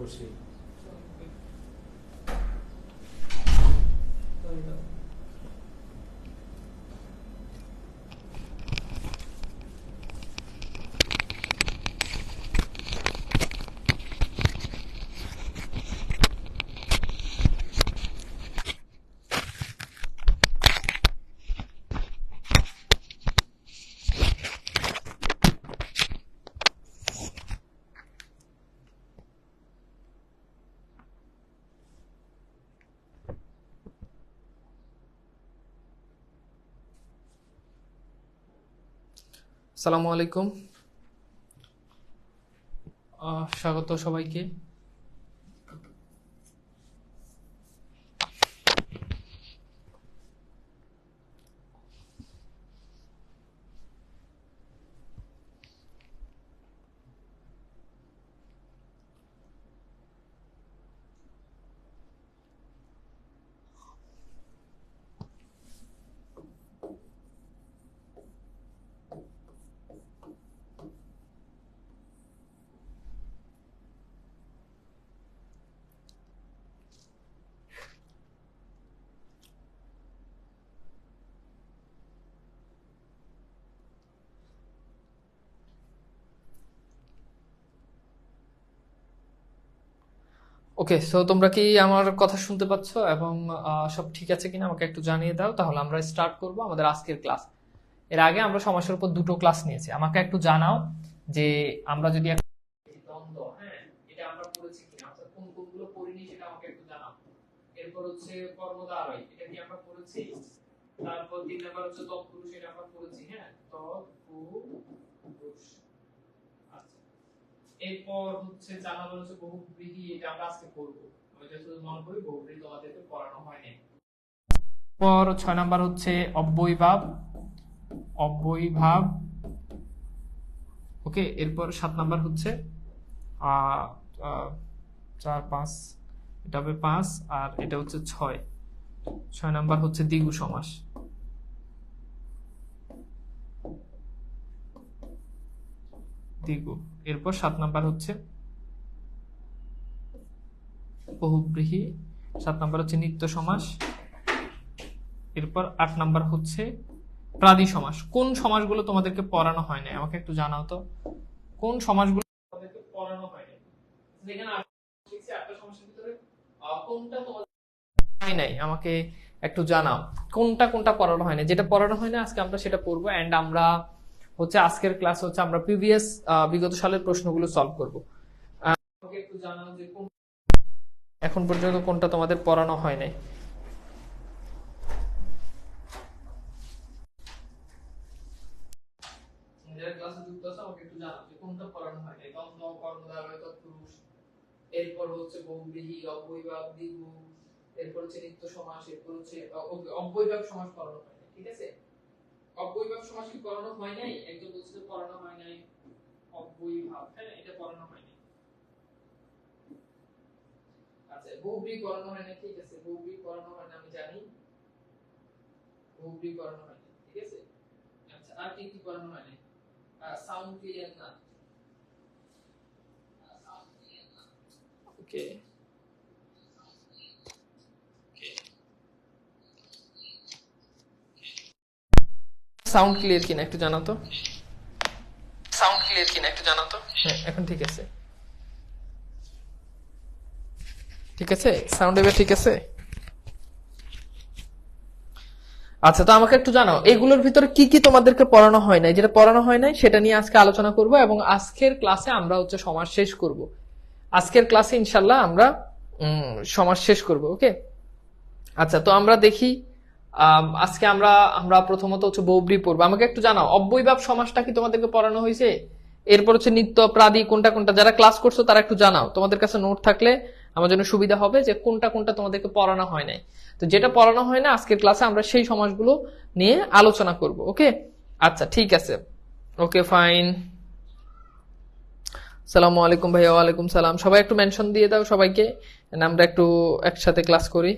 করছি। আসসালামু আলাইকুম, স্বাগত সবাইকে। ওকে, সো তোমরা কি আমার কথা শুনতে পাচ্ছ এবং সব ঠিক আছে কিনা আমাকে একটু জানিয়ে দাও, তাহলে আমরা স্টার্ট করব আমাদের আজকের ক্লাস। এর আগে আমরা সমাসের উপর দুটো ক্লাস নিয়েছি। আমাকে একটু জানাও যে আমরা যদি দ্বন্দ্ব, হ্যাঁ, এটা আমরা পড়েছি কিনা, অর্থাৎ কোন কোনগুলো পড়িনি সেটা আমাকে একটু জানাও। এরপর হচ্ছে কর্মদ্বারয়, এটা কি আমরা পড়েছি। তারপর 3 নাম্বার হচ্ছে তৎপুরুষ, এটা আমরা পড়েছি, হ্যাঁ, তৎপুরুষ। আচ্ছা, এরপর হচ্ছে 4 নাম্বার হচ্ছে বহুব্রীহি, এটা আমরা আজকে করব। আমি যতদূর মনে করি বহুব্রীহি তোমাদেরকে পড়ানো হয়নি। পর 6 নাম্বার হচ্ছে অব্যয়ভাব, অব্যয়ভাব। ওকে, এরপর 7 নাম্বার হচ্ছে 4 5, এটা হবে 5 আর এটা হচ্ছে 6 নাম্বার হচ্ছে দ্বিগু সমাস। দ্বিগু। এরপর 7 নাম্বার হচ্ছে বহুব্রীহি, 7 নাম্বার হচ্ছে নিত্য সমাস। এরপর 8 নাম্বার হচ্ছে প্রাদি সমাস। কোন সমাসগুলো তোমাদেরকে পড়ানো হয় না আমাকে একটু জানাও তো, কোন সমাসগুলো তোমাদেরকে পড়ানো হয় না। যেখানে 8টা সমাসের ভিতরে কোনটা তোমাদের হয় নাই আমাকে একটু জানাও, কোনটা কোনটা পড়ানো হয় না। যেটা পড়ানো হয় না আজকে আমরা সেটা পড়বো। এন্ড আমরা হচ্ছে আজকের ক্লাস হচ্ছে আমরা প্রিভিয়াস বিগত সালের প্রশ্নগুলো সলভ করব। আমাকে একটু জানাও যে কোন এখন পর্যন্ত কোনটা তোমাদের পড়ানো হয় নাই। যারা ক্লাসে যুক্ত আছে আমাকে একটু জানাও যে কোনটা পড়ানো হয় নাই। দ্বন্দ্ব, কর্মদ্বারয়, তৎপুরুষ, এরপর হচ্ছে বহুব্রীহি, অব্যয়ভাব, দ্বিগু, এরপর হচ্ছে নিত্য সমাস, এরপর হচ্ছে অব্যয়ভাব সমাস পড়ানো হয় নাই। ঠিক আছে, অব্যয়ভাব সমাস কি পড়ানো হয় নাই? একজন বলছে যে পড়ানো হয় নাই অব্যয়ভাব, হ্যাঁ, এটা পড়ানো হয় নাই। আচ্ছা, বহুব্রীহি পড়ানো হয় না, ঠিক আছে, বহুব্রীহি পড়ানো হয় না আমি জানি, বহুব্রীহি পড়ানো হয় না, ঠিক আছে। আচ্ছা, আর কি কি পড়ানো হয় না? সাউন্ড ক্লিয়ার না, ওকে, সাউন্ড ক্লিয়ার কিনা একটু জানাও তো, সাউন্ড ক্লিয়ার কিনা একটু জানাও তো। হ্যাঁ, এখন ঠিক আছে, ঠিক আছে, সাউন্ড এবার ঠিক আছে। আচ্ছা, তো আমাকে একটু জানাও এগুলোর ভিতরে কি কি তোমাদেরকে পড়ানো হয় নাই। যেটা পড়ানো হয় নাই সেটা নিয়ে আজকে আলোচনা করব এবং আজকের ক্লাসে আমরা হচ্ছে সমাস শেষ করব। আজকের ক্লাসে ইনশাল্লাহ আমরা সমাস শেষ করব। ওকে, আচ্ছা, তো আমরা দেখি আজকে আমরা আমরা প্রথমত হচ্ছে বহুব্রীহি পড়বো। আমাকে একটু জানাও অব্যয়ভাব সমাসটা কি তোমাদেরকে পড়ানো হয়েছে। এরপর হচ্ছে নিত্য, প্রাদি, কোনটা কোনটা যারা ক্লাস করছো তারা একটু জানাও। তোমাদের কাছে নোট থাকলে আমার জন্য সুবিধা হবে যে কোনটা কোনটা তোমাদেরকে পড়ানো হয় নাই। তো যেটা পড়ানো হয় না আজকের ক্লাসে আমরা সেই সমাসগুলো নিয়ে আলোচনা করব। ওকে, আচ্ছা, ঠিক আছে, ওকে, ফাইন। সালামু আলাইকুম ভাইয়া। ওয়ালাইকুম সালাম। সবাই একটু মেনশন দিয়ে দাও সবাইকে, আমরা একটু একসাথে ক্লাস করি।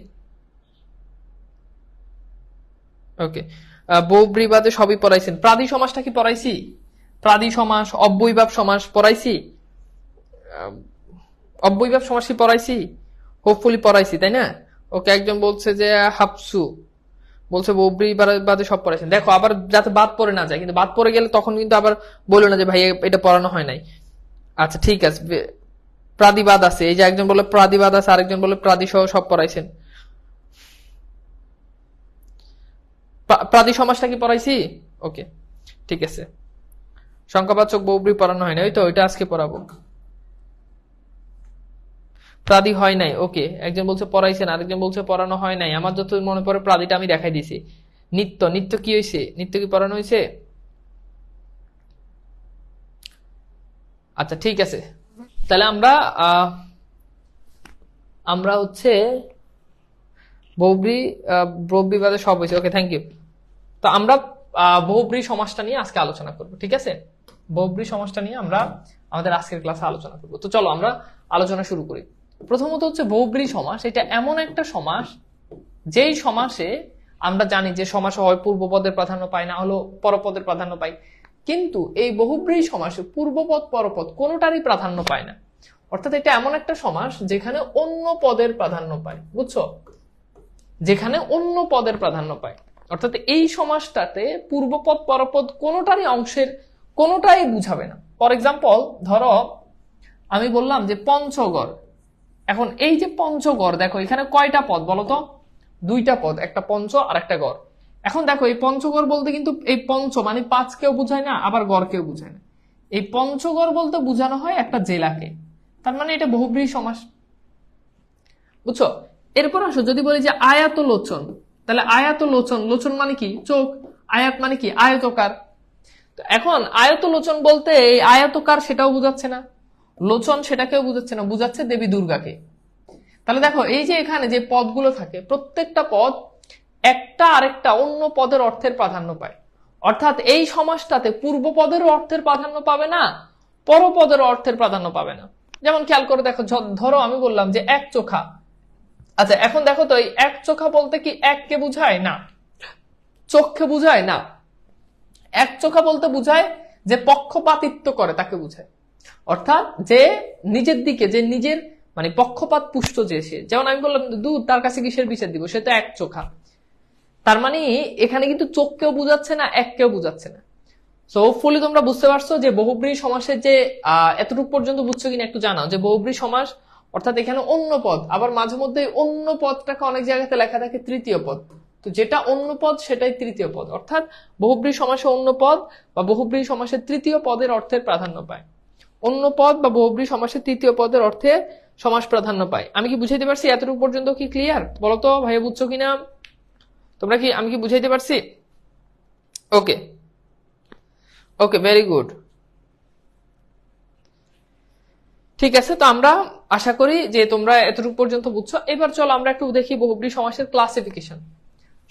ওকে, বহুব্রীহি বাদে সবই পড়াইছেন। প্রাদি সমাসটা কি পড়াইছি? প্রাদি সমাস, অব্যয়ভাব সমাস পড়াইছি? অব্যয়ভাব সমাস কি পড়াইছি? হোপফুলি পড়াইছি, তাই না? ওকে, একজন বলছে যে হাফসু বলছে বহুব্রী বাদে সব পড়াইছেন। দেখো আবার যাতে বাদ পড়ে না যায়, কিন্তু বাদ পড়ে গেলে তখন কিন্তু আবার বললো না যে ভাই এটা পড়ানো হয় নাই। আচ্ছা ঠিক আছে, প্রাদিবাদ আছে, এই যে একজন বলে প্রাদিবাদ আছে, আরেকজন বলে প্রাদি সহ সব পড়াইছেন। প্রাদি সমাসটা কি পড়াইছি? ওকে ঠিক আছে। সংখ্যাবাচক বহুব্রী পড়ানো হয় না, ওই তো ওইটা আজকে পড়াবো। প্রাদি হয় নাই, ওকে, একজন বলছে পড়াইছেন, আরেকজন বলছে পড়ানো হয় নাই। আমার যত মনে পড়ে প্রাদিটা আমি দেখাই দিছি। নিত্য, নিত্য কি হয়েছে? নিত্য কি পড়ানো হয়েছে? আচ্ছা ঠিক আছে, তাহলে আমরা হচ্ছে বহুব্রী বহুব্রী বাদে সব হয়েছে। Okay thank you. তো আমরা বহুব্রী সমাসটা নিয়ে আজকে আলোচনা করব, ঠিক আছে? বহুব্রী সমাসটা নিয়ে আমরা আমাদের আজকের ক্লাসে আলোচনা করব। তো চলো আমরা আলোচনা শুরু করি। প্রথমত হচ্ছে বহুব্রী সমাস, এটা এমন একটা সমাস যেই সমাসে আমরা জানি যে সমাসে হয় পূর্বপদের প্রাধান্য পায়, না হলো পরপদের প্রাধান্য পায়, কিন্তু এই বহুব্রী সমাসে পূর্বপদ পরপদ কোনোটারই প্রাধান্য পায় না। অর্থাৎ এটা এমন একটা সমাস যেখানে অন্য পদের প্রাধান্য পায়, বুঝছো? যেখানে অন্য পদের প্রাধান্য পায়, অর্থাৎ এই সমাসটাতে পূর্বপদ পরপদ কোনোটারই অংশের কোনোটাই বুঝাবে না। ফর এক্সাম্পল, ধরো আমি বললাম যে পঞ্চগড়। এখন এই যে পঞ্চগড়, দেখো এখানে কয়টা পদ বলো তো? দুইটা পদ, একটা পঞ্চ আর একটা গড়। এখন দেখো এই পঞ্চগড় বলতে কিন্তু এই পঞ্চ মানে পাঁচ কেউ বুঝায় না, আবার গড় কেউ বুঝায় না। এই পঞ্চগড় বলতে বোঝানো হয় একটা জেলাকে, তার মানে এটা বহুব্রী সমাস, বুঝছো? এরপর আসো, যদি বলি যে আয়াত লোচন, তাহলে আয়াত লোচন, লোচন মানে কি? চোখ। আয়াত মানে কি? আয়তকার। এখন আয়ত লোচন বলতে এই আয়তকার সেটাও বুঝাচ্ছে না, লোচন সেটাকেও বুঝাচ্ছে না, বুঝাচ্ছে দেবী দুর্গাকে। তাহলে দেখো এই যে এখানে যে পদগুলো থাকে, প্রত্যেকটা পদ একটা আরেকটা অন্য পদের অর্থের প্রাধান্য পায়। অর্থাৎ এই সমাসটাতে পূর্ব পদের অর্থের প্রাধান্য পাবে না, পরপদের অর্থের প্রাধান্য পাবে না। যেমন খেয়াল করে দেখো, ধরো আমি বললাম যে এক চোখা। আচ্ছা এখন দেখো তো, এই এক চোখা বলতে কি এককে বুঝায়? না। চোখকে বুঝায়? না। এক চোখা বলতে বুঝায় যে পক্ষপাতিত্ব করে তাকে বুঝায়, অর্থাৎ যে নিজের দিকে, যে নিজের মানে পক্ষপাত পুষ্ট, যে সে, যেমন আমি বললাম দুধ, তার কাছে কিসের বিচার দিব, সে তো এক চোখা। তার মানে এখানে কিন্তু চোখকেও বুঝাচ্ছে না, এককেও বুঝাচ্ছে না। সো হোপফুলি তোমরা বুঝতে পারছো যে বহুব্রী সমাসের যে এতটুকু পর্যন্ত বুঝছো কিনা একটু জানাও, যে বহুব্রী সমাস অর্থাৎ এখানে অন্য পদ, আবার মাঝে মধ্যে অন্য পদটাকে অনেক জায়গাতে লেখা থাকে তৃতীয় পদ। তো যেটা অন্য পদ সেটাই তৃতীয় পদ, অর্থাৎ বহুব্রী সমাসে অন্য পদ বা বহুব্রী সমাসের তৃতীয় পদের অর্থের প্রাধান্য পায়। অন্য পদ বা বহুব্রী সমাসের তৃতীয় পদের অর্থে সমাস প্রাধান্য পায়। আমি কি বুঝাইতে পারছি? এতটুকু পর্যন্ত কি ক্লিয়ার? বলো তো ভাইয়া, বুঝছো কিনা তোমরা? কি আমি কি বুঝাইতে পারছি? ওকে ওকে, ভেরি গুড। ঠিক আছে, তো আমরা আশা করি যে তোমরা এতটুকু পর্যন্ত বুঝছো। এবার চলো আমরা একটু দেখি বহুব্রী সমাসের ক্লাসিফিকেশন।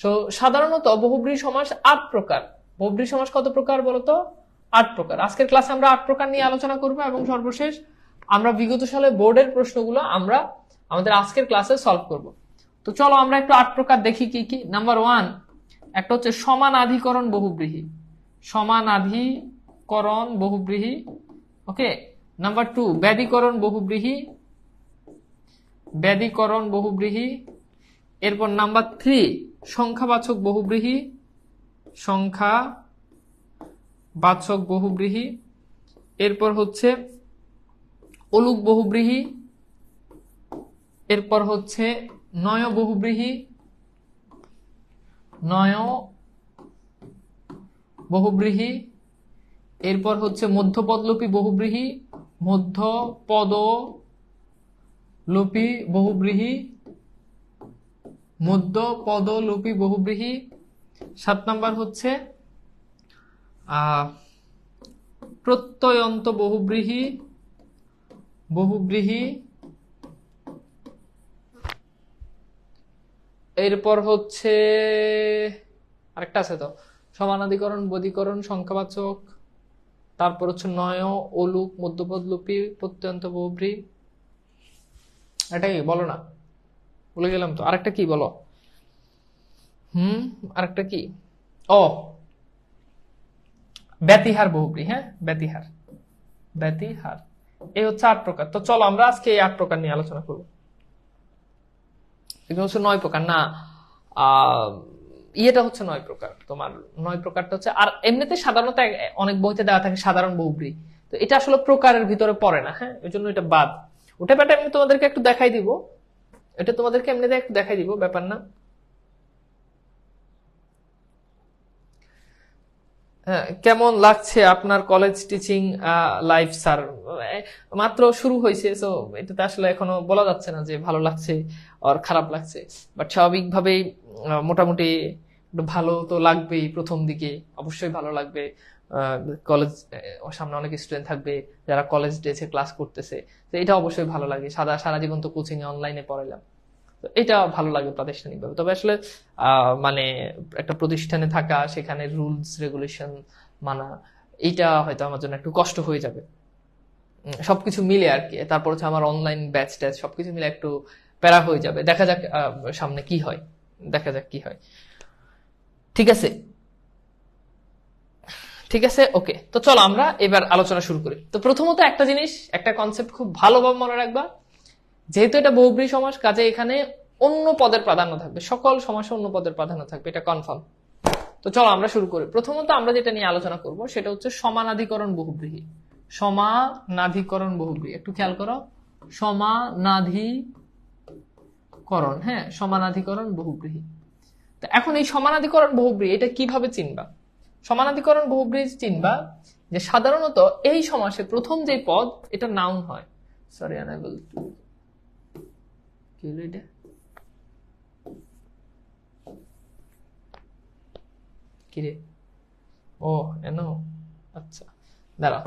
তো সাধারণত বহুব্রী সমাস 8 প্রকার। বহুব্রী সমাস কত প্রকার বলতো? 8 প্রকার। আজকের ক্লাসে আমরা 8 প্রকার নিয়ে আলোচনা করব, এবং সর্বশেষ আমরা বিগত সালে বোর্ডের প্রশ্নগুলো আমরা আমাদের আজকের ক্লাসে সলভ করব। তো চলো আমরা একটু 8 প্রকার দেখি কি কি। নাম্বার 1, একটা হচ্ছে সমানাধিকরণ বহুব্রীহি। সমানাধিকরণ বহুব্রীহি, ওকে। নাম্বার 2, ব্যাধিকরণ বহুব্রীহি। ব্যাধিকরণ বহুব্রীহি। এরপর নাম্বার 3, সংখ্যাবাচক বহুব্রীহি। সংখ্যাবাচক বহুব্রীহি। এরপর হচ্ছে অলুক বহুব্রীহি। এরপর হচ্ছে নয় বহুব্রীহি। নয় বহুব্রীহি। এরপর হচ্ছে মধ্যপদলোপী বহুব্রীহি। মধ্যপদলোপী বহুব্রীহি। মধ্যপদলোপী বহুব্রীহি। 7 নাম্বার হচ্ছে প্রত্যয়ন্ত বহুব্রীহি। বহুব্রীহি। এরপর হচ্ছে আরেকটা আছে তো, সমানাধিকরণ, বধিকরণ, সংখ্যাবাচক, তারপর হচ্ছে নয়, অলুক, মধ্যপদলোপী, প্রত্যয়ন্ত বহুব্রী। এটা কি বলো না? বলে গেলাম তো। আরেকটা কি বলো? আরেকটা কি? ও, ব্যতিহার বহুব্রী। হ্যাঁ, ব্যতিহার। ব্যতিহার এই হচ্ছে 8 প্রকার। তো চলো আমরা আজকে এই 8 প্রকার নিয়ে আলোচনা করবো। এগুলো হচ্ছে 9 প্রকার না, ইয়েটা হচ্ছে 9 প্রকার, তোমার 9 প্রকারটা হচ্ছে। আর এমনিতে সাধারণত অনেক বইতে দেওয়া থাকে সাধারণ বহুব্রী, তো এটা আসলে প্রকারের ভিতরে পড়ে না, হ্যাঁ, ওই জন্য এটা বাদ। ওটা ব্যাপারটা আমি তোমাদেরকে একটু দেখাই দিব, এটা তোমাদেরকে এমনিতে একটু দেখাই দিব, ব্যাপার না। হ্যাঁ, কেমন লাগছে আপনার কলেজ টিচিং লাইফ স্যার? মাত্র শুরু হয়েছে, তো এটাতে আসলে এখনো বলা যাচ্ছে না যে ভালো লাগছে আর খারাপ লাগছে, বাট স্বাভাবিকভাবেই মোটামুটি একটু ভালো তো লাগবেই। প্রথম দিকে অবশ্যই ভালো লাগবে, কলেজ সামনে অনেক স্টুডেন্ট থাকবে যারা কলেজ ডেসে ক্লাস করতেছে, তো এটা অবশ্যই ভালো লাগে। সারা জীবন তো কোচিং এ অনলাইনে পড়াইলাম, তো এটা ভালো লাগে প্রাতিষ্ঠানিকভাবে। তবে আসলে মানে একটা প্রতিষ্ঠানে থাকা, সেখানে রুলস রেগুলেশন মানা, এইটা হয়তো আমার জন্য একটু কষ্ট হয়ে যাবে। সবকিছু মিলে আর কি। তারপর হচ্ছে আমার অনলাইন ব্যাচ ট্যাচ সবকিছু মিলে একটু প্যারা হয়ে যাবে। দেখা যাক সামনে কি হয়, দেখা যাক কি হয়। ঠিক আছে, ঠিক আছে, ওকে। তো চলো আমরা এবার আলোচনা শুরু করি। তো প্রথমত একটা জিনিস, একটা কনসেপ্ট খুব ভালোভাবে মনে রাখবা, যেহেতু এটা বহুব্রী সমাস, কাজে এখানে অন্য পদের প্রাধান্য থাকবে, সকল সমাসে অন্য পদের প্রাধান্য থাকবে, এটা কনফার্ম। তো চলো আমরা শুরু করি। প্রথমত আমরা যেটা নিয়ে আলোচনা করব সেটা হচ্ছে সমানাধিকরণ বহুব্রীহি। সমানাধিকরণ বহুব্রীহি, একটু খেয়াল করো, সমানাধিকরণ, হ্যাঁ, সমানাধিকরণ বহুব্রীহি। তো এখন এই সমানাধিকরণ বহুব্রীহি এটা কিভাবে চিনবা? সমানাধিকরণ বহুব্রীহি চিনবা যে সাধারণত এই সমাসে প্রথম যে পদ এটা নাউন হয়। সরি, আনএবল টু, কি হলো এটা? কিরে, ও এনো, আচ্ছা দাঁড়া।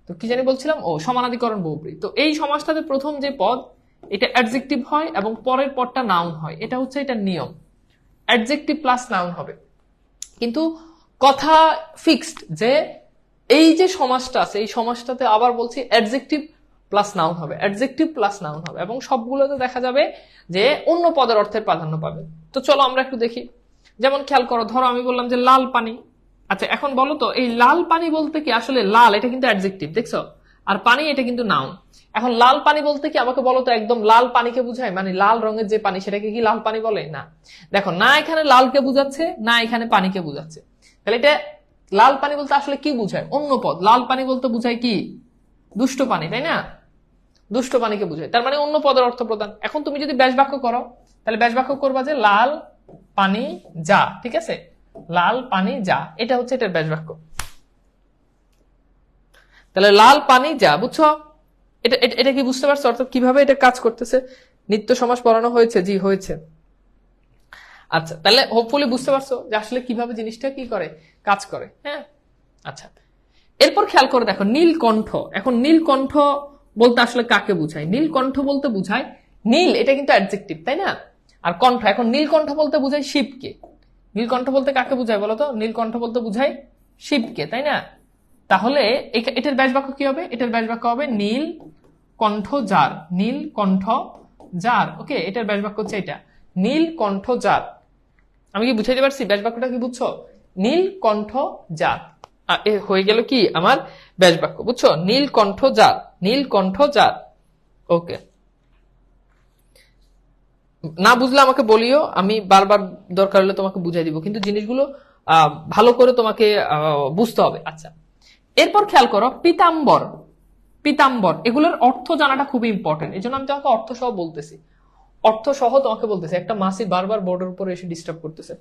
তো কি জানি বলছিলাম, ও সমানাধিকরণ বহুব্রীহি। তো এই সমাসটাতে প্রথম যে পদ এটা অ্যাডজেক্টিভ হয় এবং পরের পদটা নাউন হয়, এটা হচ্ছে এটা নিয়ম। অ্যাডজেক্টিভ প্লাস নাউন হবে, কিন্তু কথা ফিক্সড যে এই যে সমাসটা আছে এই সমাসটাতে আবার বলছি অ্যাডজেক্টিভ প্লাস নাউন হবে, অ্যাডজেক্টিভ প্লাস নাউন হবে, এবং সবগুলোতে দেখা যাবে যে অন্য পদের অর্থের প্রাধান্য পাবে। তো চলো আমরা একটু দেখি। যেমন খেয়াল করো, ধরো আমি বললাম যে লাল পানি। আচ্ছা এখন বলো তো, এই লাল পানি বলতে কি আসলে লাল এটা কিন্তু অ্যাডজেক্টিভ, দেখছো, আর পানি এটা কিন্তু নাউন। এখন লাল পানি বলতে কি আমাকে বলো তো, একদম লাল পানিকে বুঝায়, মানে লাল রঙের যে পানি সেটাকে কি লাল পানি বলে? না। দেখো, না এখানে লালকে বুঝাচ্ছে, না এখানে পানিকে বুঝাচ্ছে। তাহলে এটা লাল পানি বলতে আসলে কি বুঝায়? অন্য পদ। লাল পানি বলতে বুঝায় কি? দুষ্ট পানি, তাই না? দুষ্ট পানিকে বুঝায়, তার মানে অন্য পদের অর্থ প্রদান। এখন তুমি যদি ব্যাস বাক্য করো, তাহলে ব্যাস বাক্য করবা যে লাল পানি যা, ঠিক আছে, লাল পানি যা, এটা হচ্ছে এটার ব্যাস বাক্য। তাহলে লাল পানি যা, বুঝছো? এটা এটা কি বুঝতে পারছো অর্থাৎ কিভাবে এটা কাজ করতেছে? নিত্য সমাস পড়ানো হয়েছে? জি হয়েছে। আচ্ছা, তাহলে হোপফুলি বুঝতে পারছো যে আসলে কিভাবে জিনিসটা কি করে, কাজ করে। হ্যাঁ, আচ্ছা, এরপর খেয়াল করে দেখো নীলকণ্ঠ। এখন নীলকণ্ঠ বলতে আসলে কাকে বুঝায়? নীলকণ্ঠ বলতে বুঝায়, নীল এটা কিন্তু অ্যাডজেক্টিভ, তাই না? আর কণ্ঠ, এখন নীলকণ্ঠ বলতে বুঝায় শিবকে। নীলকণ্ঠ বলতে কাকে বুঝায় বলো তো? নীলকণ্ঠ বলতে বুঝায় শিবকে, তাই না? তাহলে এটার ব্যাস বাক্য কি হবে? এটার ব্যাস বাক্য হবে নীল কণ্ঠ যার, নীল কণ্ঠ যার। ওকে, এটার ব্যাস বাক্য হচ্ছে এটা, নীল কণ্ঠ যার। আমি কি বুঝাইতে পারছি ব্যাস বাক্যটা কি বুঝছো? নীল কণ্ঠ যার হয়ে গেল কি আমার ব্যাস বাক্য, বুঝছো? নীল কণ্ঠ যার, নীল কণ্ঠ যার। ওকে, না বুঝলে আমাকে বলিও, আমি বারবার দরকার হলে তোমাকে বুঝাই দিব, কিন্তু জিনিসগুলো ভালো করে তোমাকে বুঝতে হবে। আচ্ছা, এরপর খেয়াল করো পীতাম্বর। পীতাম্বর এগুলোর অর্থ জানাটা খুবই ইম্পর্টেন্ট, এই জন্য আমি তোমাকে অর্থ সহ বলতেছি, অর্থ সহ তোমাকে বলতেছি। একটা মাসি বারবার বোর্ডের উপরে এসে ডিস্টার্ব করতেছে।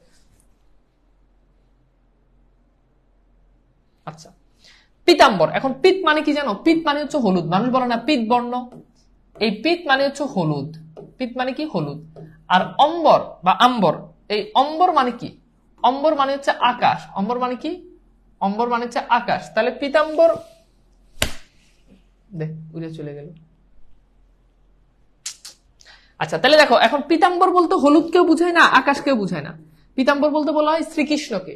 আচ্ছা, পীতাম্বর। এখন পিত মানে কি জানো? পিত মানে হচ্ছে হলুদ। মানুষ বলে না পিত বর্ণ, এই পিত মানে হচ্ছে হলুদ। পিত মানে কি? হলুদ। আর অম্বর বা আম্বর, এই অম্বর মানে কি? অম্বর মানে হচ্ছে আকাশ। অম্বর মানে কি? অম্বর মানে হচ্ছে আকাশ। তাহলে পীতাম্বর, দেখ উড়ে চলে গেল। আচ্ছা, তাহলে দেখো, এখন পীতাম্বর বলতে হলুদ কেউ বুঝায় না, আকাশ কেউ বুঝায় না। পীতাম্বর বলতে বলা হয় শ্রীকৃষ্ণকে,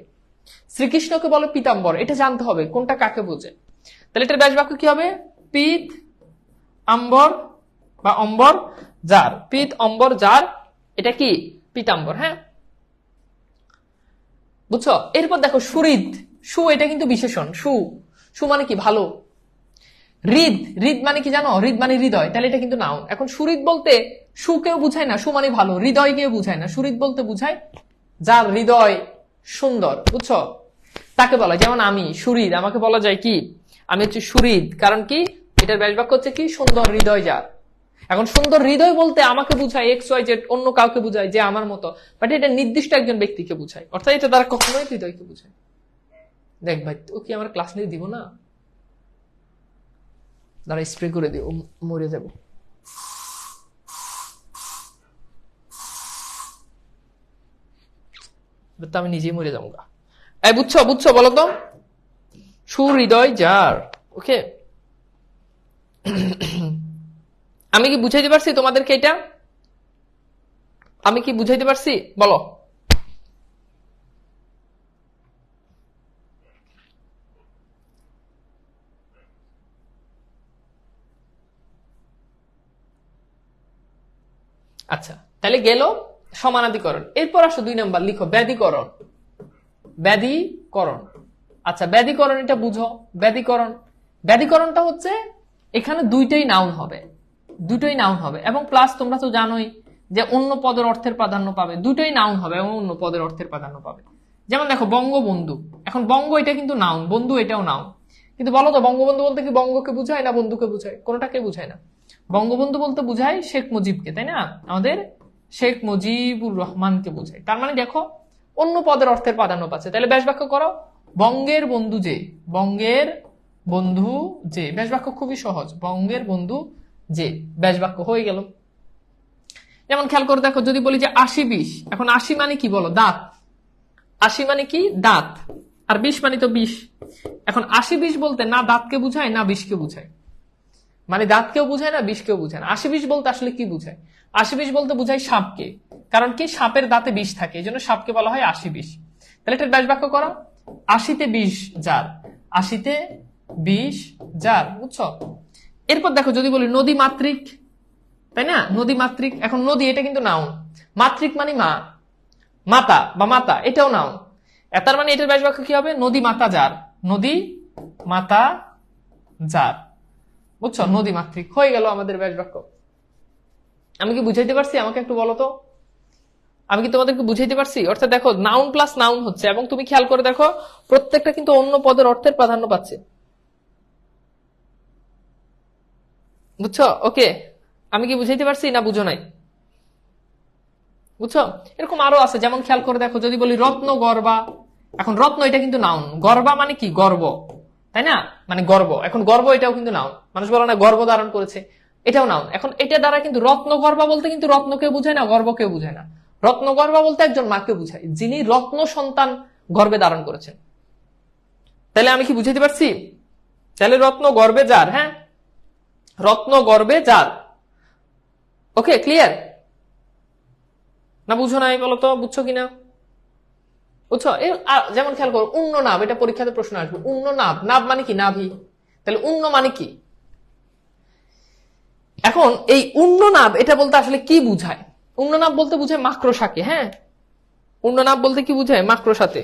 শ্রীকৃষ্ণকে বলে পীতাম্বর। এটা জানতে হবে কোনটা কাকে বোঝে। তাহলে এটার ব্যাস বাক্য কি হবে? পীত অম্বর বা অম্বর যার, পীত অম্বর যার, এটা কি? পীতাম্বর। হ্যাঁ, বুঝছো? এরপর দেখো সুহৃদ। সু এটা কিন্তু বিশেষণ। সু, সু মানে কি? ভালো। হৃদ, হৃদ মানে কি জানো? হৃদ মানে হৃদয়, তাহলে এটা কিন্তু নাউন। এখন সুহৃদ বলতে সুকেও বুঝায় না, সু মানে ভালো, হৃদয়কেও বুঝায় না। সুহৃদ বলতে বুঝায় যার হৃদয় সুন্দর, বুঝছো, তাকে বলা। যেমন আমি সুহৃদ, আমাকে বলা যায় কি আমি হচ্ছে সুহৃদ, কারণ কি এটার ব্যাস বাক্য হচ্ছে কি সুন্দর হৃদয় যার। এখন সুন্দর হৃদয় বলতে আমাকে বুঝায় এক্স ওয়াই জেড, অন্য কাউকে বুঝায় যে আমার মতো, বাট এটা নির্দিষ্ট একজন ব্যক্তিকে বুঝায়, অর্থাৎ এটা দ্বারা কখনোই হৃদয়কে বুঝায়। দেখ ভাই, ও কি আমার ক্লাস নিয়ে দিব না? দাঁড়া স্প্রে করে দিও, মরে যাব। তো আমি নিজেই মরে যাবো গা। এই বুঝছো, বুঝছো বলো তো? সুহৃদয় যার। ওকে, আমি কি বুঝাইতে পারছি তোমাদেরকে? এটা আমি কি বুঝাইতে পারছি বলো? আচ্ছা, তাহলে গেল সমানাধিকরণ। এরপর আসো 2 নাম্বার, লিখো ব্যাধিকরণ। ব্যাধিকরণ, আচ্ছা ব্যাধিকরণ এটা বুঝো। ব্যাধিকরণ, ব্যাধিকরণটা হচ্ছে এখানে দুইটাই নাউন হবে, দুটোই নাউন হবে, এবং প্লাস তোমরা তো জানোই যে অন্য পদের অর্থের প্রাধান্য পাবে। দুটোই নাউন হবে এবং অন্য পদের অর্থের প্রাধান্য পাবে। যেমন দেখো বঙ্গবন্ধু, এখন বঙ্গ এটা কিন্তু নাউন, বন্ধু এটাও নাউন, কিন্তু বলো তো বঙ্গবন্ধু বলতে কি বঙ্গকে বুঝায় না বন্ধুকে বুঝায়? কোনোটাকে বুঝায় না। বঙ্গবন্ধু বলতে বুঝায় শেখ মুজিবকে, তাই না? আমাদের শেখ মুজিবুর রহমানকে বুঝায়। তার মানে দেখো অন্য পদের অর্থের প্রাধান্য পাচ্ছে। তাহলে ব্যাস বাক্য করো, বঙ্গের বন্ধু যে, বঙ্গের বন্ধু যে। ব্যাস বাক্য খুবই সহজ, বঙ্গের বন্ধু যে, ব্যাস বাক্য হয়ে গেল। যেমন খেয়াল করে দেখো, যদি বলি যে 80-20, এখন 80 মানে কি বলো? দাঁত। 80 মানে কি? দাঁত। আর 20 মানে তো 20। এখন 80-20 বলতে না দাঁতকে বুঝায় না 20কে বুঝায়, মানে দাঁতকেও বুঝায় না 20কেও বুঝায় না। 80-20 বলতে আসলে কি বুঝায়? 80-20 বলতে বুঝায় সাপকে, কারণ কি সাপের দাঁতে 20 থাকে, এই জন্য সাপকে বলা হয় 80-20। তাহলে এটার ব্যাস বাক্য করো, 80-তে 20 যার, 80-তে 20 যার, বুঝছো? এরপর দেখো যদি বলি নদী মাতৃক, তাই না? নদী মাতৃক, এখন নদী এটা কিন্তু নাউন, মাতৃক মানে মা, মাতা বা মাতা এটাও নাউন। তার মানে এটার ব্যাস বাক্য কি হবে? নদী মাতা যার, নদী মাতা যার, বুঝছো? নদী মাতৃক হয়ে গেল আমাদের ব্যাস বাক্য। আমি কি বুঝাইতে পারছি? আমাকে একটু বলো তো, আমি কি তোমাদেরকে বুঝাইতে পারছি? অর্থাৎ দেখো নাউন প্লাস নাউন হচ্ছে, এবং তুমি খেয়াল করে দেখো প্রত্যেকটা কিন্তু অন্য পদের অর্থের প্রাধান্য পাচ্ছে, বুঝছো? ওকে, আমি কি বুঝাইতে পারছি না বুঝো নাই? বুঝছো? এরকম আরো আছে, যেমন খেয়াল করে দেখো যদি বলি রত্ন গর্বা, এখন রত্ন এটা কিন্তু নাউন, গর্বা মানে কি? গর্ব, তাই না? মানে গর্ব। এখন গর্ব এটাও কিন্তু নাউন, মানুষ বলে না গর্ব ধারণ করেছে, এটাও নাউন। এখন এটা দ্বারা কিন্তু রত্ন গর্বা বলতে কিন্তু রত্নকে বুঝায় না, গর্বকেও বুঝায় না। রত্ন গর্বা বলতে একজন মাকে বুঝায় যিনি রত্ন সন্তান গর্বে ধারণ করেছেন। তাহলে আমি কি বুঝাইতে পারছি? তাহলে রত্ন গর্বে যার, হ্যাঁ রত্ন গর্বে যার। ওকে, ক্লিয়ার না? বুঝো নাই বলো তো, বুঝছো কিনা? বুঝছো? যেমন খেয়াল করো উন্ন নাভ, এটা পরীক্ষাতে প্রশ্ন আসবে। উন্ন নাভ, নাভ মানে কি? নাভি। তাহলে উন্ন মানে কি? এখন এই উন্ন নাভ এটা বলতে আসলে কি বুঝায়? উন্ন নাভ বলতে বুঝায় মাকড়সাকে, হ্যাঁ উন্ন নাভ বলতে কি বুঝায়? মাকড়সাতে।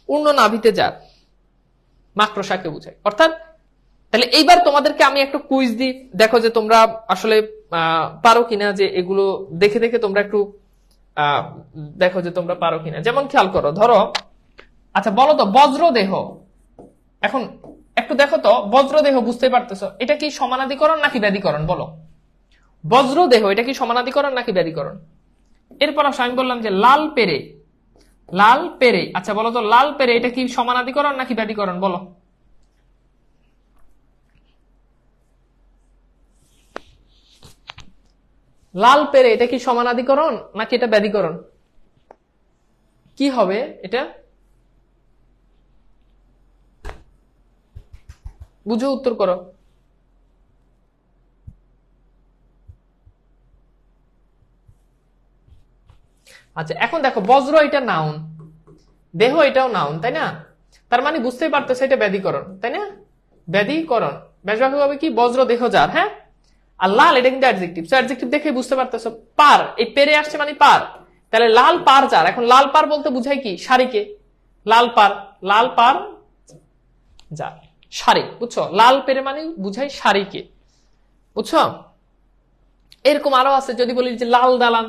উন্ন নাভিতে যার, মাকড়সাকে বুঝায়। অর্থাৎ তাহলে এইবার তোমাদেরকে আমি একটা কুইজ দিই, দেখো যে তোমরা আসলে পারো কিনা, যে এগুলো দেখে দেখে তোমরা একটু দেখো যে তোমরা পারো কিনা। যেমন খেয়াল করো, ধরো আচ্ছা বলো তো বজ্রদেহ, এখন একটু দেখো তো বজ্রদেহ, বুঝতে পারতেছো এটা কি সমানাধিকরণ নাকি ব্যাধিকরণ? বলো, বজ্রদেহ এটা কি সমানাধিকরণ নাকি ব্যাধিকরণ? এরপর আমি বললাম যে লাল পেরে, লাল পেরে, আচ্ছা বলো তো লাল পেরে এটা কি সমানাধিকরণ নাকি ব্যাধিকরণ? বলো, লাল পেরে এটা কি সমানাধিকরণ নাকি এটা ব্যাধিকরণ? কি হবে এটা? বুঝো, উত্তর করো। আচ্ছা এখন দেখো বজ্র এটা নাউন, দেহ এটাও নাউন, তাই না? তার মানে বুঝতেই পারতেছে এটা ব্যাধিকরণ, তাই না? ব্যাধিকরণ। ব্যাস বাক্য হবে কি? বজ্র দেহ যার, হ্যাঁ। আর লাল এটা কিন্তু অ্যাডজেক্টিভ, সো অ্যাডজেক্টিভ দেখে বুঝতে পারতেছো। পার, এই পেরে আসছে মানে পার, তাহলে লাল পার যার। এখন লাল পার বলতে বুঝায় কি? শাড়িকে। লাল পার, লাল পার যার, সারি, বুঝছো? লাল পেরে মানে বুঝাই সারিকে, বুঝছো? এরকম আরো আছে, যদি বলি যে লাল দালান,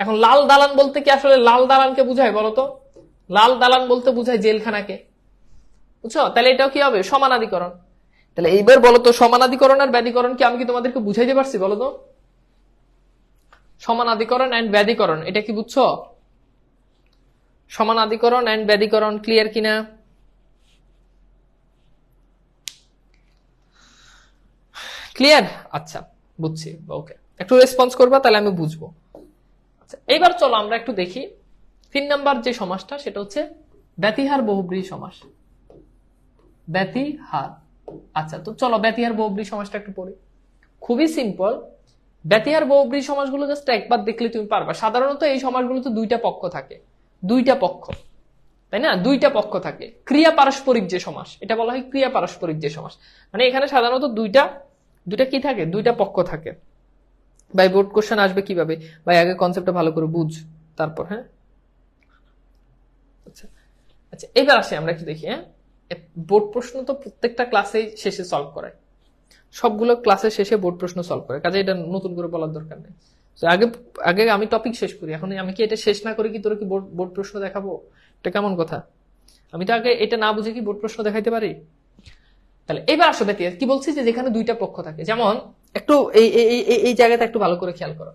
এখন লাল দালান বলতে কি আসলে লাল দালানকে বুঝায় বলতো? লাল দালান বলতে বুঝায় জেলখানাকে, বুঝছো? তাহলে এটাও কি হবে? সমানাধিকরণ। তাহলে এইবার বলতো সমানাধিকরণ আর ব্যাধিকরণ কি আমি কি তোমাদেরকে বুঝাইতে পারছি বলতো? সমানাধিকরণ এন্ড ব্যাধিকরণ এটা কি বুঝছো? সমানাধিকরণ এন্ড ব্যাধিকরণ ক্লিয়ার কিনা? ক্লিয়ার? আচ্ছা, বুঝছি, ওকে। একটু রেসপন্স করবা তাহলে আমি বুঝবো। আচ্ছা, এইবার চলো আমরা একটু দেখি 3 নাম্বার যে সমাসটা, সেটা হচ্ছে ব্যতিহার বহুব্রীহি সমাস। ব্যতিহার। আচ্ছা, তো চলো ব্যতিহার বহুব্রীহি সমাসটা একটু পড়ি। খুবই সিম্পল। ব্যতিহার বহুব্রীহি সমাসগুলো জাস্ট একবার দেখলে তুমি পারবা। সাধারণত এই সমাসগুলোতে দুইটা পক্ষ থাকে, দুইটা পক্ষ, তাই না? দুইটা পক্ষ থাকে। ক্রিয়া পারস্পরিক যে সমাস, এটা বলা হয় ক্রিয়া পারস্পরিক যে সমাস, মানে এখানে সাধারণত দুইটা কি থাকে? দুইটা পক্ষ থাকে। ভাই বোর্ড কোশ্চেন আসবে কিভাবে? ভাই আগে কনসেপ্টটা ভালো করে বুঝ, তারপর। হ্যাঁ, আচ্ছা আচ্ছা, এবার আসি আমরা একটু দেখি। হ্যাঁ, বোর্ড প্রশ্ন তো প্রত্যেকটা ক্লাসেই শেষে সলভ করায়, সবগুলো ক্লাসের শেষে বোর্ড প্রশ্ন সলভ করে, কাজে এটা নতুন করে বলার দরকার নেই। আগে আগে আমি টপিক শেষ করি। এখন আমি কি এটা শেষ না করে কি তোর কি বোর্ড প্রশ্ন দেখাবো? এটা কেমন কথা? আমি তো আগে এটা না বুঝে কি বোর্ড প্রশ্ন দেখাইতে পারি? তাহলে এবার আসো ব্যতিহার কি বলছি, যে যেখানে দুইটা পক্ষ থাকে। যেমন একটু এই জায়গাটা একটু ভালো করে খেয়াল করো।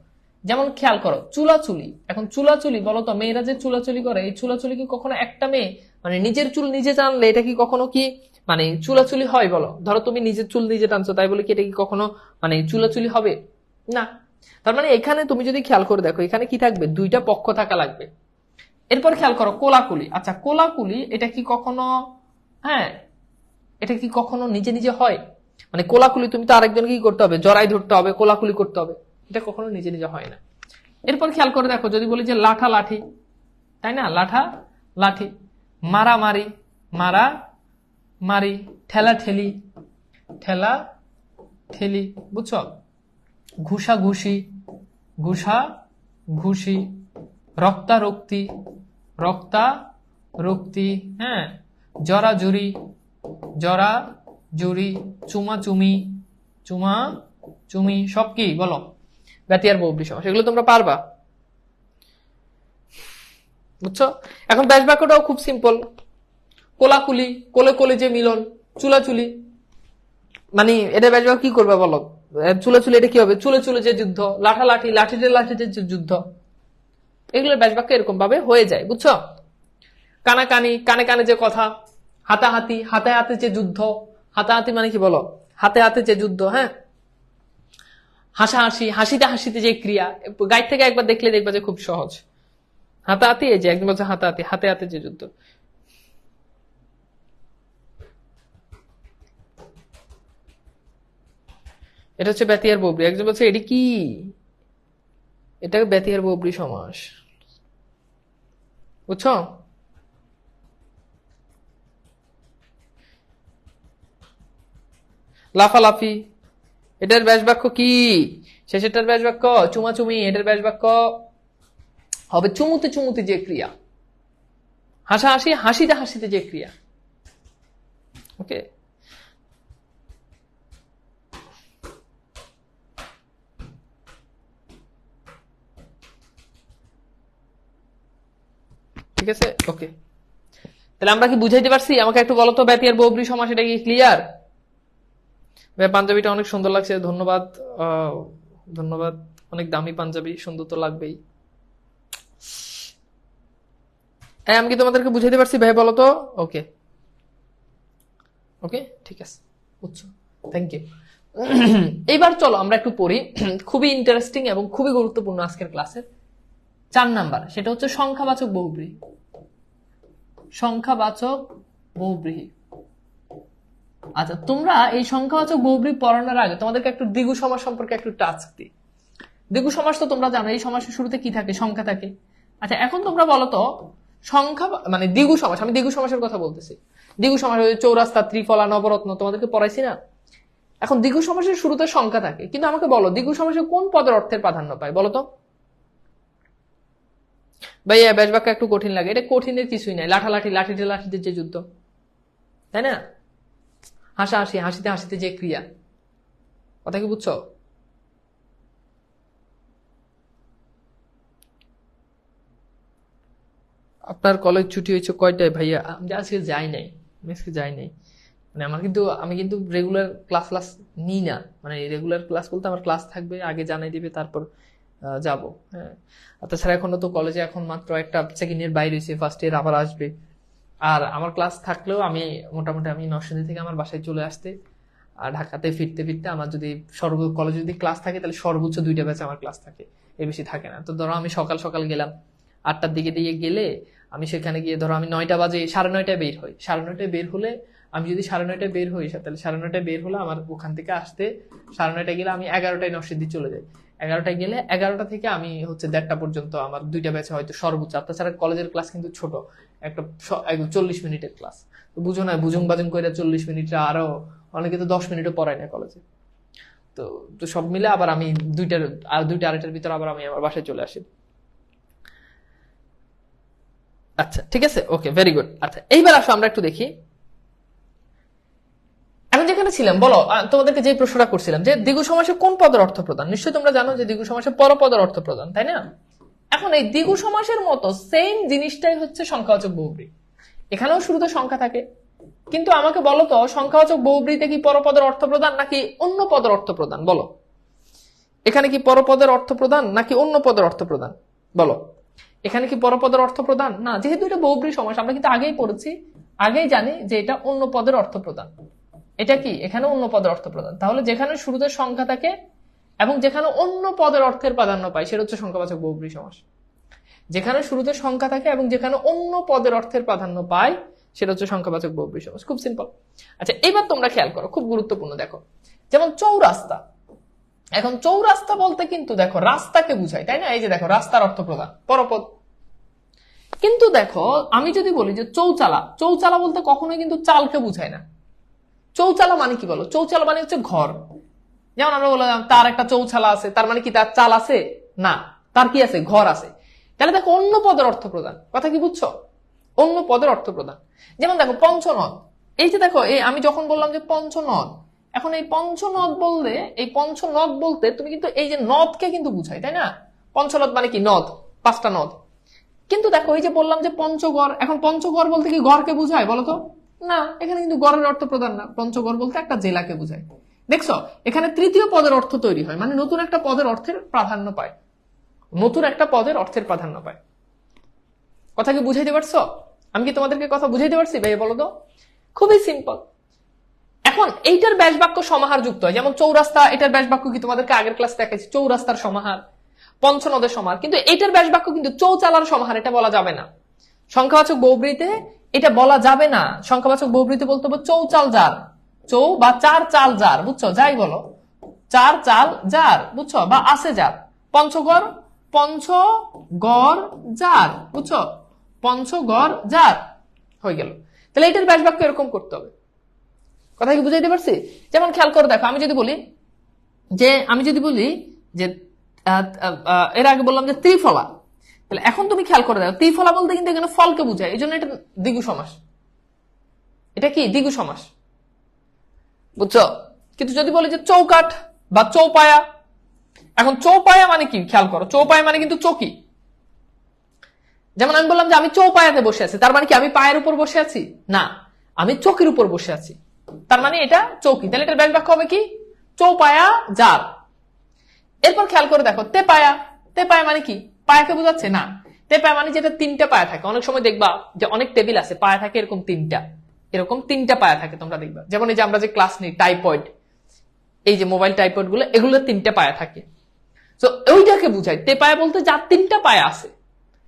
যেমন খেয়াল করো চুলাচুলি। এখন চুলাচুলি বলো তো, মেয়েরা যে চুলাচুলি করে, এই চুলাচুলি কি কখনো একটা মেয়ে মানে নিজের চুল নিজে টানলে এটা কি কখনো কি মানে চুলাচুলি হয়? বলো, ধরো তুমি নিজের চুল নিজে টানছো, তাই বলে কি এটা কি কখনো মানে চুলাচুলি হবে? না। তার মানে এখানে তুমি যদি খেয়াল করে দেখো, এখানে কি থাকবে? দুইটা পক্ষ থাকা লাগবে। এরপর খেয়াল করো কোলাকুলি। আচ্ছা, কোলাকুলি এটা কি কখনো, হ্যাঁ, এটা কি কখনো নিজে নিজে হয়? মানে কোলাকুলি তুমি তো আরেকজনকে কি করতে হবে? জড়াই ধরতে হবে, কোলাকুলি করতে হবে, এটা কখনো নিজে নিজে হয় না। এরপর খেয়াল করে দেখো, যদি বলি যে লাঠা লাঠি, তাই না? লাঠা লাঠি। মারামারি মারা মারি। ঠেলা ঠেলি ঠেলা ঠেলি, বুঝছো? ঘুষা ঘুষি ঘুষা ঘুষি। রক্তারক্তি রক্তা রক্তি। হ্যাঁ, জরাজুরি জরা জুরি। চুমাচুমি চুমা চুমি। সব কি বলো? ব্যতিহার বহুব্রীহি সমাস। এগুলো তোমরা পারবা, বুঝছো? এখন ব্যাস বাক্যটাও খুব সিম্পল। কোলাকুলি, কোলে কোলে যে মিলন। চুলাচুলি মানে এটা ব্যাস বাক্য কি করবে বলো? চুলাচুলি এটা কি হবে? চুলে চুলে যে যুদ্ধ। লাঠালাঠি লাঠিতে লাঠিতে যে যুদ্ধ। এগুলো ব্যাস বাক্য এরকম ভাবে হয়ে যায়, বুঝছো? কানাকানি কানে কানে যে কথা। হাতাহাতি হাতে হাতে যে যুদ্ধ। হাতাহাতি মানে কি বলো? হাতে হাতে যে যুদ্ধ। হ্যাঁ, হাসাহাসি হাসিতে হাসিতে যে ক্রিয়া। গাইড থেকে একবার দেখলে দেখবা যে খুব সহজ। হাতাহাতি, এই যে একদম বলছে হাতাহাতি, হাতে হাতে যে যুদ্ধ। এটা হচ্ছে ব্যতিহার বহুব্রীহি। একজন বলছে এটি কি? এটা ব্যতিহার বহুব্রীহি সমাস, বুঝছো? লাফালাফি, এটার ব্যাস বাক্য কি? শেষেরটার ব্যাস বাক্য চুমাচুমি, এটার ব্যাস বাক্য হবে চুমুতে চুমুতে যে ক্রিয়া। হাসাহাসি হাসিতে হাসিতে যে ক্রিয়া। ওকে, ঠিক আছে, ওকে। তাহলে আমরা কি বুঝাইতে পারছি? আমাকে একটু বলো তো ব্যতিহার বহুব্রীহি সমাস এটা কি ক্লিয়ার? পাঞ্জাবিটা অনেক সুন্দর লাগছে, ধন্যবাদ। ধন্যবাদ, অনেক দামি পাঞ্জাবি, সুন্দর তো লাগবেই। আমি কি তোমাদেরকে বুঝাইতে পারছি ভাই? বলো তো। ওকে ওকে, ঠিক আছে, বুঝছো, থ্যাংক ইউ। এইবার চলো আমরা একটু পড়ি খুবই ইন্টারেস্টিং এবং খুবই গুরুত্বপূর্ণ আজকের ক্লাসের 4 নাম্বার, সেটা হচ্ছে সংখ্যাবাচক বহুব্রীহি। সংখ্যাবাচক বহুব্রীহি। আচ্ছা, তোমরা এই সংখ্যাবাচক বহুব্রীহি পড়ানোর আগে তোমাদেরকে একটু দ্বিগু সমাস সম্পর্কে একটু টাচ দিই। দ্বিগু সমাস তো তোমরা জানো, এই সমাসের শুরুতে কি থাকে? সংখ্যা থাকে। আচ্ছা, এখন তোমরা বলো তো সংখ্যা মানে দ্বিগু সমাস, আমি দ্বিগু সমাসের কথা বলতেছি। দ্বিগু সমাস চৌরাস্তা, ত্রিফলা, নবরত্ন তোমাদেরকে পড়াইছি না? এখন দ্বিগু সমাসের শুরুতে সংখ্যা থাকে, কিন্তু আমাকে বলো দ্বিগু সমাসে কোন পদের অর্থের প্রাধান্য পায় বলো তো? ভাইয়া ব্যাস বাক্য একটু কঠিন লাগে। এটা কঠিনের কিছুই নাই। লাঠালাঠি লাঠিতে লাঠিতে যে যুদ্ধ, তাই না? হাসাহাসি, হাসিতে হাসিতে যে ক্রিয়া, কথা কি বুঝছো? আপনার কলেজ ছুটি হয়েছে কয়টায় ভাইয়া? আমি আজকে যাই নাই, আমি আজকে যাই নাই। মানে আমি কিন্তু রেগুলার ক্লাস নিই না। মানে রেগুলার ক্লাস বলতে আমার ক্লাস থাকবে, আগে জানাই দিবে, তারপর যাব। হ্যাঁ, তাছাড়া এখনো তো কলেজে এখন মাত্র একটা সেকেন্ড ইয়ার বাইরে হয়েছে, ফার্স্ট ইয়ার আবার আসবে। আর আমার ক্লাস থাকলেও আমি মোটামুটি আমি নরসিংদী থেকে আমার বাসায় চলে আসতে আর ঢাকাতে ফিরতে ফিরতে আমার যদি কলেজে যদি ক্লাস থাকে তাহলে সর্বোচ্চ 2টা ব্যাচে আমার ক্লাস থাকে, এর বেশি থাকে না। তো ধরো আমি সকাল সকাল গেলাম, 8টার দিকে দিয়ে গেলে আমি সেখানে গিয়ে ধরো আমি 9টা বাজে 9:30টায় বের হই। 9:30টায় বের হলে আমি যদি 9:30টায় বের হই, তাহলে 9:30টায় বের হলে আমার ওখান থেকে আসতে 9:30টায় গেলে আমি 11টায় নরসিংদী চলে যাই। 11টায় গেলে 11টা থেকে আমি হচ্ছে 1:30টা পর্যন্ত আমার 2টা ব্যাচে হয়তো সর্বোচ্চ। তাছাড়া কলেজের ক্লাস কিন্তু ছোট, একটা 40 মিনিটের ক্লাস। বুঝো না, বুঝুং বাজুং করে 40 মিনিট, আরো অনেকে তো 10 মিনিটও পড়ায় না কলেজে। তো তো সব মিলে আবার আমি 2টা 2:30টার ভিতর আবার আমি আমার বাসায় চলে আসি। আচ্ছা ঠিক আছে, ওকে, ভেরি গুড। আচ্ছা এইবার আসো আমরা একটু দেখি। আমি যেখানে ছিলাম, বলো তোমাদেরকে যে প্রশ্নটা করছিলাম যে দ্বিগু সমাসে কোন পদের অর্থ প্রদান, নিশ্চয়ই তোমরা জানো যে দ্বিগু সমাসে পরপদের অর্থ প্রদান, তাই না? এখন এই দ্বিগু সমাসের মতো সেম জিনিসটাই হচ্ছে সংখ্যাবাচক বহুব্রী। এখানেও শুরুতে সংখ্যা থাকে, কিন্তু আমাকে বলো তো সংখ্যাবাচক বহুব্রীতে কি পরপদের অর্থ প্রদান নাকি অন্য পদের অর্থ প্রদান? বলো, এখানে কি পরপদের অর্থ প্রদান নাকি অন্য পদের অর্থ প্রদান? বলো, এখানে কি পরপদের অর্থ প্রদান? না, যেহেতু এটা বহুব্রী সমাস, আমরা কিন্তু আগেই পড়েছি, আগেই জানি যে এটা অন্য পদের অর্থ প্রদান। এটা কি এখানে অন্য পদের অর্থ প্রদান। তাহলে যেখানে শুরুতে সংখ্যা থাকে এবং যেখানে অন্য পদের অর্থের প্রাধান্য পায় সেটা হচ্ছে সংখ্যাবাচক বহুব্রী সমাস। যেখানে শুরুতে সংখ্যা থাকে এবং যেখানে অন্য পদের অর্থের প্রাধান্য পায় সেটা হচ্ছে সংখ্যাবাচক বহুব্রী সমাস। খুব সিম্পল। আচ্ছা এবার তোমরা খেয়াল করো, খুব গুরুত্বপূর্ণ। দেখো যেমন চৌরাস্তা, এখন চৌরাস্তা বলতে কিন্তু দেখো রাস্তাকে বুঝায়, তাই না? এই যে দেখো রাস্তার অর্থ প্রদান পরপদ। কিন্তু দেখো আমি যদি বলি যে চৌচালা, চৌচালা বলতে কখনোই কিন্তু চালকে বুঝায় না। চৌচালা মানে কি বলো? চৌচালা মানে হচ্ছে ঘর। যেমন আমরা বললাম তার একটা চৌচালা আছে, তার মানে কি তার চাল আছে? না, তার কি আছে? ঘর আছে। তাহলে দেখো অন্য পদের অর্থ প্রদান, কথা কি বুঝছো? অন্য পদের অর্থ প্রদান। যেমন দেখো পঞ্চনদ, এই যে দেখো এই আমি যখন বললাম যে পঞ্চনদ, এখন এই পঞ্চনদ বললে, এই পঞ্চনদ বলতে তুমি কিন্তু এই যে নদকে কিন্তু বুঝাই, তাই না? পঞ্চনদ মানে কি? নদ, 5টা নদ। কিন্তু দেখো এই যে বললাম যে পঞ্চগড়, এখন পঞ্চগড় বলতে কি গড়কে বুঝায় বলতো? না, এখানে কিন্তু গড়ের অর্থ প্রদান না। পঞ্চগড় বলতে একটা জেলাকে বুঝায়। দেখছো এখানে তৃতীয় পদের অর্থ তৈরি হয়, মানে নতুন একটা পদের অর্থের প্রাধান্য পায়, নতুন একটা পদের অর্থের প্রাধান্য পায়। কথা কি বুঝাইতে পারছো? আমি কি তোমাদেরকে কথা বুঝাইতে পারছি ভাই? বলো তো, খুবই সিম্পল। এখন এইটার ব্যাস বাক্য সমাহার যুক্ত হয়, যেমন চৌরাস্তা, এটার ব্যাস বাক্য কি তোমাদেরকে আগের ক্লাস দেখাইছি? চৌরাস্তার সমাহার, পঞ্চনদের সমাহার। কিন্তু এটার ব্যাস বাক্য কিন্তু চৌচালার সমাহার, এটা বলা যাবে না। সংখ্যাবাচক বহুব্রীতে এটা বলা যাবে না। সংখ্যাবাচক বহুব্রীতে বলতে হবে চৌচাল যার, চৌ বা চার চাল যার, বুঝছো? যাই বলো, চার চাল যার, বুঝছো? বা আছে যার। পঞ্চগড়, পঞ্চগড় যার, বুঝছো? পঞ্চগড় যার হয়ে গেল। তাহলে এটার ব্যাস বাক্য এরকম করতে হবে। কথা কি বুঝাইতে পারছি? যেমন খেয়াল করে দেখো, আমি যদি বলি যে এর আগে বললাম যে ত্রিফলা, তাহলে এখন তুমি খেয়াল করে দেখো ত্রিফলা বলতে কিন্তু এখানে ফলকে বুঝায়, এই জন্য এটা দ্বিগু সমাস। এটা কি দ্বিগু সমাস, বুঝছো? কিন্তু যদি বলি যে চৌকাঠ বা চৌপায়া, এখন চৌপায়া মানে কি? খেয়াল করো, চৌপায়া মানে কিন্তু চৌকি। যেমন আমি বললাম যে আমি চৌপায়াতে বসে আছি, তার মানে কি আমি পায়ের উপর বসে আছি? না, আমি চৌকির উপর বসে আছি, তার মানে এটা চৌকি। তাহলে এটার ব্যাস বাক্য হবে কি? চৌপায়া যার। এরপর খেয়াল করে দেখো তেপায়া, তেপায়া মানে কি? পায়াকে বোঝাচ্ছে? না, তেপায়া মানে যেটা 3টা পায়া থাকে। অনেক সময় দেখবা যে অনেক টেবিল আছে, পায়া থাকে এরকম 3টা, এরকম 3টা পায়া থাকে তোমরা দেখবা। যেমন এই যে আমরা যে ক্লাস নিই টাইপয়েড, এই যে মোবাইল টাইপয়েড গুলো, এগুলো 3টা পায়া থাকে। তো ওইটাকে বুঝায় তেপায়া বলতে, যার 3টা পায়া আছে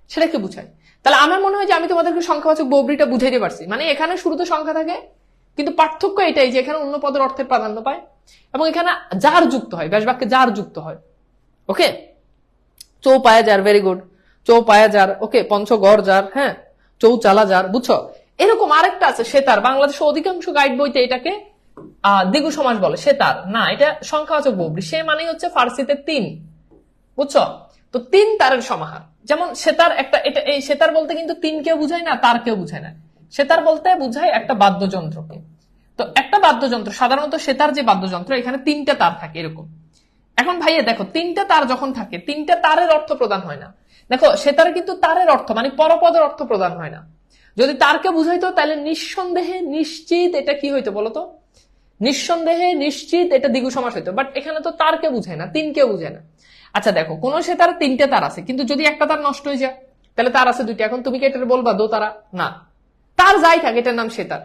সেটাকে বুঝায়। তাহলে আমার মনে হয় যে আমি তোমাদেরকে সংখ্যাবাচক বহুব্রীটা বুঝাইতে পারছি। মানে এখানে শুরুতে সংখ্যা থাকে, কিন্তু পার্থক্য এটাই যে এখানে অন্য পদের অর্থের প্রাধান্য পায় এবং এখানে যার যুক্ত হয়, ব্যাস বাক্যে যার যুক্ত হয়। ওকে, চৌপায়া যার, ভেরি গুড, চৌপায়া যার। ওকে, পঞ্চগড় যার, হ্যাঁ, চৌচালা যার, বুঝছো? এরকম আরেকটা আছে সেতার, বাংলাদেশের অধিকাংশ গাইড বইতে এটাকে দ্বিগু সমাস বলে। সেতার না, এটা সংখ্যাবাচক বহুব্রী। সে মানে হচ্ছে ফার্সিতে 3, বুঝছো? তো 3 তারের সমাহার। যেমন সেতার একটা, এটা এই সেতার বলতে কিন্তু 3 কেউ বুঝায় না, তার কেউ বুঝায় না। সেতার বলতে বুঝায় একটা বাদ্যযন্ত্রকে। তো একটা বাদ্যযন্ত্র, সাধারণত সেতার যে বাদ্যযন্ত্র, এখানে 3টা তার থাকে এরকম। এখন ভাইয়া দেখো, 3টা তার যখন থাকে, 3টা তারের অর্থ প্রদান হয় না। দেখো সেতারে কিন্তু তারের অর্থ মানে পরপদের অর্থ প্রদান হয় না। যদি তারকে বুঝাইতো তাহলে নিঃসন্দেহে নিশ্চিত এটা কি হইতো বলতো, নিঃসন্দেহে নিশ্চিত এটা দ্বিগু সমাস হইতো। বাট এখানে তো তারকে বুঝায় না, তিনকে বুঝায় না। আচ্ছা দেখো, কোন সেতারে 3টে তার আছে, কিন্তু যদি একটা তার নষ্ট হয়ে যায় তাহলে তার আছে 2টা। এখন তুমি কি এটা বলবা দোতারা? না, তার যাই থাকে এটার নাম সেতার।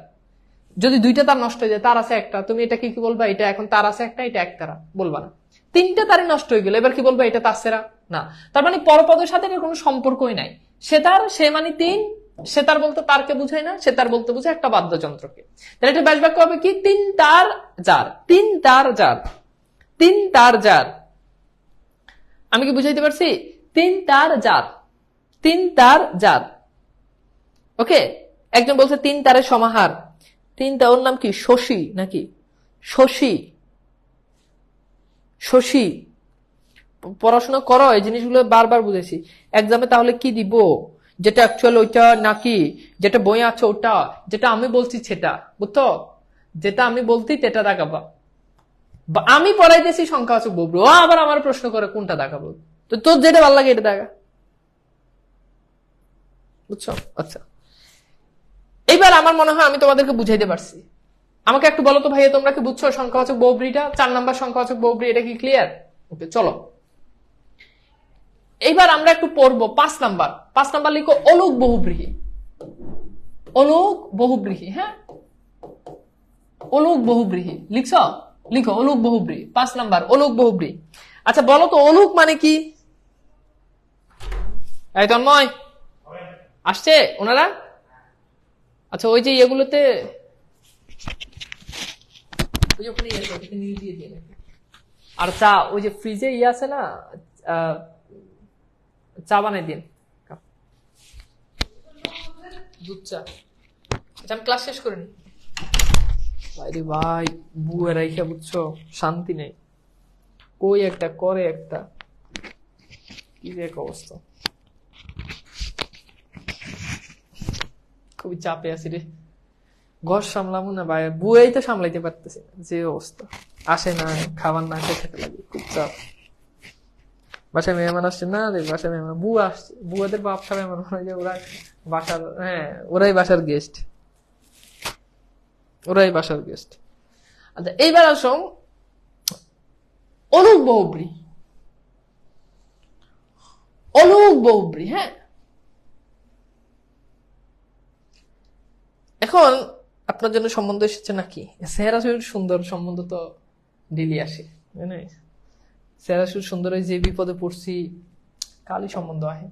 যদি 2টা তার নষ্ট হয়ে যায়, তার আছে একটা, তুমি এটা কি বলবা? এটা এখন তার আছে একটা, এটা একতারা বলবা না। 3টে তারই নষ্ট হয়ে গেল, এবার কি বলবা? এটা তাসেরা? না। তার মানে পরপদের সাথে এর কোনো সম্পর্কই নাই। সেতার সে মানে 3, সেতার বলতে তারকে বুঝায় না, সেতার বলতে বুঝায় একটা বাদ্যযন্ত্রকে। তাহলে এটা ব্যাস বাক্য হবে কি? 3 তার যার, 3 তার যার, 3 তার যার। আমি কি বুঝাইতে পারছি? 3 তার যার, 3 তার যার। ওকে। একজন বলছে 3 তারের সমাহার। 3টা, ওর নাম কি? শশী নাকি? শশী, শশী। পড়াশোনা করো, এই জিনিসগুলো বারবার বুঝেছি এক্সামে। তাহলে কি দিব? যেটা অ্যাকচুয়াল ওইটা নাকি যেটা বই আছে ওটা, যেটা আমি বলছি সেটা, বুঝতো? যেটা আমি বলছি সেটা দেখাবা। আমি পড়াইতেছি সংখ্যাবাচক বহুব্রী, ও আবার আমার প্রশ্ন করে কোনটা দেখাবো। তো তোর যেটা ভালো লাগে এটা দেখা, বুঝছো? আচ্ছা, এইবার আমার মনে হয় আমি তোমাদেরকে বুঝাইতে পারছি। আমাকে একটু বলো তো ভাইয়া, তোমরা কি বুঝছো সংখ্যাবাচক বহুব্রীটা? 4 নাম্বার সংখ্যাবাচক বহুব্রী, এটা কি ক্লিয়ার? ওকে, চলো এইবার আমরা একটু পড়বো 5 নাম্বার। 5 নাম্বার লিখো অলুক বহুব্রীহি। অলুক বহুব্রীহি, হ্যাঁ, অলুক বহুব্রীহি লিখছো? লিখো অলুক বহুব্রী, 5 নাম্বার অলুক বহুব্রী। আচ্ছা বলো তো অলুক মানে কি? এই তন্ময় আসছে ওনারা? আচ্ছা ওই যে এগুলোতে আর চা, ওই যে ফ্রিজে আছে না, চা বানাই দিন, দুধ চা। আচ্ছা আমি ক্লাস শেষ করে নি। ভাই ভাই, বুয়ে রাইখা বুঝছো, শান্তি নেই। কই একটা করে একটা, কি যে এক অবস্থা, খুবই চাপে আছি রে। ঘর সামলামো না ভাই, বুয়েই তো সামলাইতে পারতেছি না, যে অবস্থা। আসে না, খাবার না খেয়ে খেতে লাগে, খুব চাপ। বাসায় মেহমান আসছে না রে, বাসায় মেহমান, বুয়া আসছে, বুয়াদের বাপসা মেহমান, ওরা বাসার, হ্যাঁ ওরাই বাসার গেস্ট, ওরাই বাসার গেস্ট। আচ্ছা এইবার আসো অলুক বহুব্রী। অলুক বহুব্রী, হ্যাঁ। এখন আপনার জন্য সম্বন্ধ এসেছে নাকি? সেহরা সুন্দর সম্বন্ধ তো ডেলি আসে, সেহরা সুন্দর, যে বিপদে পড়ছি কালই সম্বন্ধ আহে।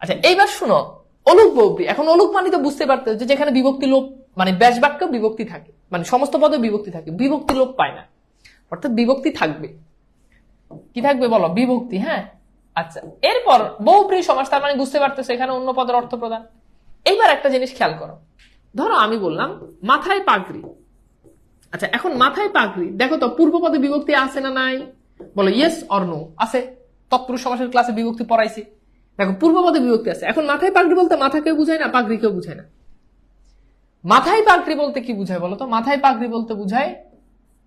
আচ্ছা এইবার শুনো অলুক বহুব্রী। এখন অলুক মানে তো বুঝতে পারতে যে যেখানে বিভক্তি লোপ, মানে ব্যাস বাক্য বিভক্তি থাকে, মানে সমস্ত পদে বিভক্তি থাকে, বিভক্তি লোপ পায় না, অর্থাৎ বিভক্তি থাকবে। কি থাকবে বলো? বিভক্তি, হ্যাঁ। আচ্ছা এরপর বহুব্রী সমাস, তার মানে বুঝতে পারতেছে এখানে অন্য পদের অর্থ প্রদান। এইবার একটা জিনিস খেয়াল করো, ধরো আমি বললাম মাথায় পাগড়ি। আচ্ছা এখন মাথায় পাগড়ি, দেখো তো পূর্ব পদে বিভক্তি আছে না নাই? বলো ইয়েস অর নো। আছে, তৎপুরুষ সমাসের ক্লাসে বিভক্তি পড়াইছি। দেখো পূর্ব পদে বিভক্তি আছে। এখন মাথায় পাগড়ি বলতে মাথা কেউ বুঝায় না, পাগড়ি কেউ বুঝায় না। মাথায় পাগড়ি বলতে কি বুঝায় বলো তো? মাথায় পাগড়ি বলতে বুঝায়,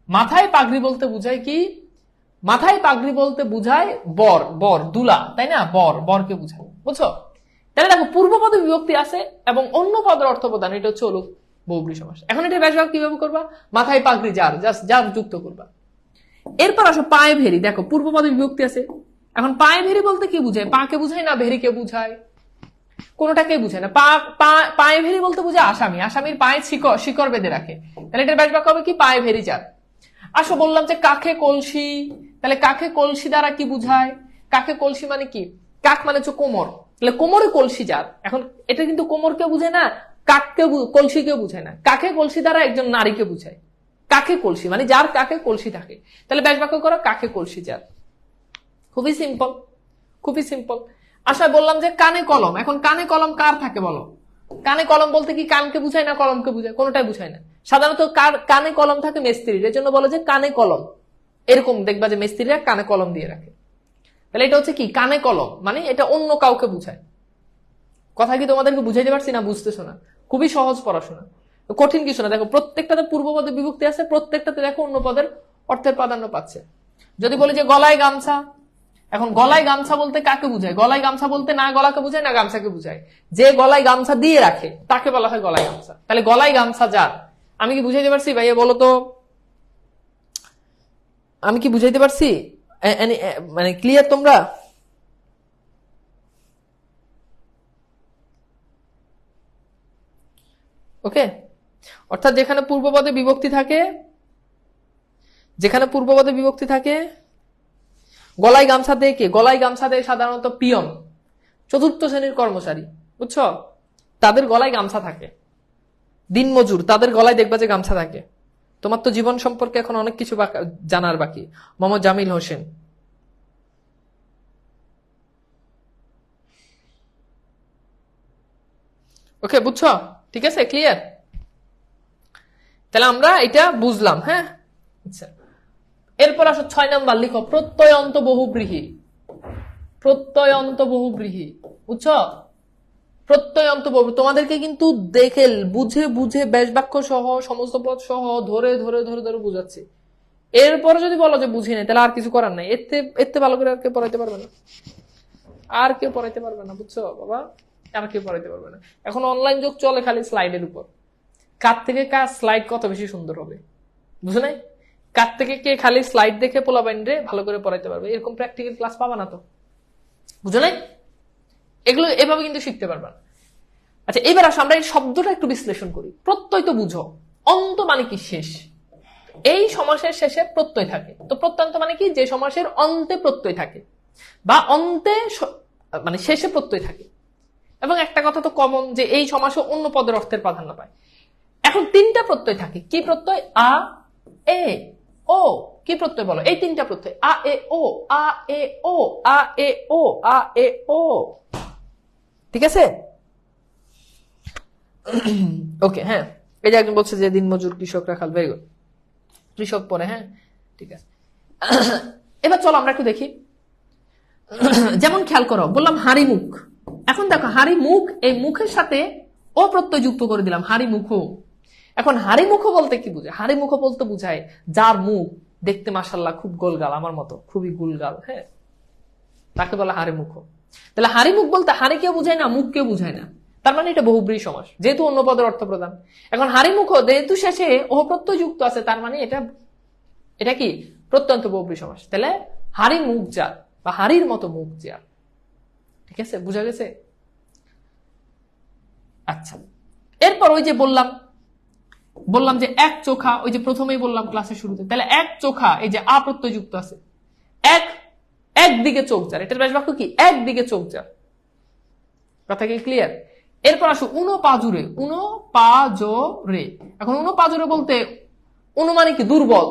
মাথায় পাগড়ি বলতে বুঝায় কি? মাথায় পাগড়ি বলতে বুঝায় বর, বর দুলা, তাই না? বর, বরকে বুঝায়, বুঝছো? তাহলে দেখো পূর্ব পদে বিভক্তি আছে এবং অন্য পদের অর্থ প্রদান, এটা হচ্ছে অলুক বহুব্রী সমাস। এখন এটা ব্যাস বাক্য কিভাবে করবা? মাথায় পাগড়ি যার, জাস্ট যার যুক্ত করবা। এরপর আসো পায়ে ভেরি। দেখো পূর্ব পদে বিভক্তি আছে, এখন পায়ে ভেরি বলতে কি বুঝায়? পাকে বুঝায় না ভেরিকে বুঝায়? কোনটাকে বুঝায় না। পায়ে ভেরি বলতে বুঝায় আসামি, আসামির পায়ে শিকড় বেঁধে রাখে। তাহলে এটার ব্যাস বাক্য হবে কি? পায়ে ভেরি যার। আসো বললাম যে কাকে কলসি, তাহলে কাকে কলসি দ্বারা কি বুঝায়? কাকে কলসি মানে কি? কাক মানে হচ্ছে কোমর, তাহলে কোমরে কলসি যার। এখন এটা কিন্তু কোমরকে বুঝে না, কাককে কলসিকে বুঝায় না। কাকে কলসি দ্বারা একজন নারীকে বুঝায়। কাকে কলসি মানে যার কাকে কলসি থাকে। তাহলে ব্যাস বাক্য করো কাকে কলসি যার। খুবই সিম্পল, খুবই সিম্পল। আশা বললাম যে কানে কলম। এখন কানে কলম কার থাকে বলো? কানে কলম বলতে কি কানকে বুঝায় না কলমকে বুঝায়? কোনটাই বুঝায় না। সাধারণত কানে কলম থাকে মিস্ত্রির, এর জন্য বলে যে কানে কলম। এরকম দেখবা যে মিস্ত্রিরা কানে কলম দিয়ে রাখে। তাহলে এটা হচ্ছে কি? কানে কলম মানে এটা অন্য কাউকে বুঝায়। কথা কি তোমাদেরকে বুঝাইতে পারছি না? বুঝতেছো না? খুবই সহজ পড়াশোনা। কঠিন কিছু না। দেখো প্রত্যেকটাতে পূর্বপদে বিভক্তি আছে, প্রত্যেকটাতে দেখো অন্য পদের অর্থের প্রাধান্য পাচ্ছে। যদি বলি যে গলায় গামছা, এখন গলায় গামছা বলতে কাকে বুঝায়? গলায় গামছা বলতে না গলাকে বুঝায় না গামছাকে বুঝায়। যে গলায় গামছা দিয়ে রাখে তাকে বলা হয় গলায় গামছা। তাহলে গলায় গামছা যার, আমি কি বুঝাইতে পারছি ভাইয়া বলো তো? আমি কি বুঝাইতে পারছি? মানে ক্লিয়ার তোমরা? ওকে, অর্থাৎ যেখানে পূর্বপদে বিভক্তি থাকে, যেখানে পূর্বপদে বিভক্তি থাকে, গলায় গামছা দেয় কে? গলায় গামছা দেয় সাধারণত পিয়ন, চতুর্থ শ্রেণীর কর্মচারী, বুঝছো? তাদের গলায় গামছা থাকে। দিনমজুর, তাদের গলায় দেখবা যে গামছা থাকে। তোমার তো জীবন সম্পর্কে এখন অনেক কিছু জানার বাকি। মোহাম্মদ জামিল হোসেন, ওকে, বুঝছো? ঠিক আছে, ক্লিয়ার? তাহলে আমরা এটা বুঝলাম, হ্যাঁ। আচ্ছা, এরপর আসো 6 নাম্বার, লিখো প্রত্যয়ন্ত বহুব্রীহি। প্রত্যয়ন্ত বহুব্রীহি, বুঝছো? প্রত্যয়ন্ত বহু, তোমাদেরকে কিন্তু দেখে বুঝে বুঝে ব্যাস বাক্য সহ সমস্ত পদ সহ ধরে ধরে ধরে ধরে বুঝাচ্ছি। এরপরে যদি বলো যে বুঝি নাই, তাহলে আর কিছু করার নাই। এতে এতে ভালো করে আর কেউ পড়াইতে পারবে না, আর কেউ পড়াইতে পারবে না, বুঝছো বাবা? আর কেউ পড়াইতে পারবে না। এখন অনলাইন যুগ চলে খালি স্লাইডের উপর। কার থেকে কার স্লাইড কত বেশি সুন্দর হবে, বুঝো নাই? কার থেকে কে খালি স্লাইড দেখে পোলাবাইন রে ভালো করে পড়াইতে পারবে, এরকম প্র্যাকটিক্যাল ক্লাস পাবা না তো, বুঝো নাই? এগুলো এভাবে কিন্তু শিখতে পারবা। আচ্ছা, এবার আসো আমরা এই শব্দটা একটু বিশ্লেষণ করি। প্রত্যয় তো বুঝো, অন্ত মানে কি? শেষ। এই সমাসের শেষে প্রত্যয় থাকে। তো প্রত্যন্ত মানে কি? যে সমাসের অন্তে প্রত্যয় থাকে বা অন্তে মানে শেষে প্রত্যয় থাকে। এবং একটা কথা তো কমন, যে এই সমাসে অন্য পদের অর্থের প্রাধান্য পায়। এখন 3টা প্রত্যয় থাকে। কি প্রত্যয়? আ, এ, ও। কি প্রত্যয় বলো? এই 3টা প্রত্যয়, আ এ ও, আ এ ও, আ এ ও, আ এ ও। ঠিক আছে, ওকে, হ্যাঁ। এই যে একজন বলছে যে দিনমজুর, কৃষক, রাখাল, ভেরি গুড। কৃষক পরে, হ্যাঁ, ঠিক আছে। এবার চলো আমরা একটু দেখি। যেমন খেয়াল করো, বললাম হাড়ি মুখ। এখন দেখো হাড়ি মুখ, এই মুখের সাথে ও প্রত্যয় যুক্ত করে দিলাম, হাড়ি মুখ। এখন হাড়ি মুখ বলতে কি বুঝায়? হাড়ি মুখ বলতে বুঝায় যার মুখ দেখতে মাশাআল্লাহ খুব গোলগাল, আমার মতো খুবই গোলগাল, হ্যাঁ, তাকে বলা হাড়ি মুখ। তাহলে হাড়ি মুখ বলতে হাড়ি কেউ বুঝায় না, মুখ কেউ বুঝায় না। তার মানে এটা বহুব্রীহি সমাস, যেহেতু অন্য পদের অর্থ প্রদান। এখন হাড়ি মুখ যেহেতু শেষে ও প্রত্যয় যুক্ত আছে, তার মানে এটা এটা কি? প্রত্যন্ত বহুব্রীহি সমাস। তাহলে হাড়ি মুখ যার বা হাড়ির মতো মুখ যার। ঠিক আছে, বুঝা গেছে? আচ্ছা, এরপর ওই যে বললাম যে এক চোখা, ওই যে প্রথমেই বললাম ক্লাসের শুরুতে। তাহলে এক চোখা, এই যে আ প্রত্যয় যুক্ত আছে, এক একদিকে চোখ যার, এটার ব্যাস বাক্য কি? একদিকে চোখ যার। কথা কি ক্লিয়ার? এরপর আসো উনো পাজুরে। উনো পাজরে, এখন উনো পাজরে বলতে উনো মানে কি? দুর্বল।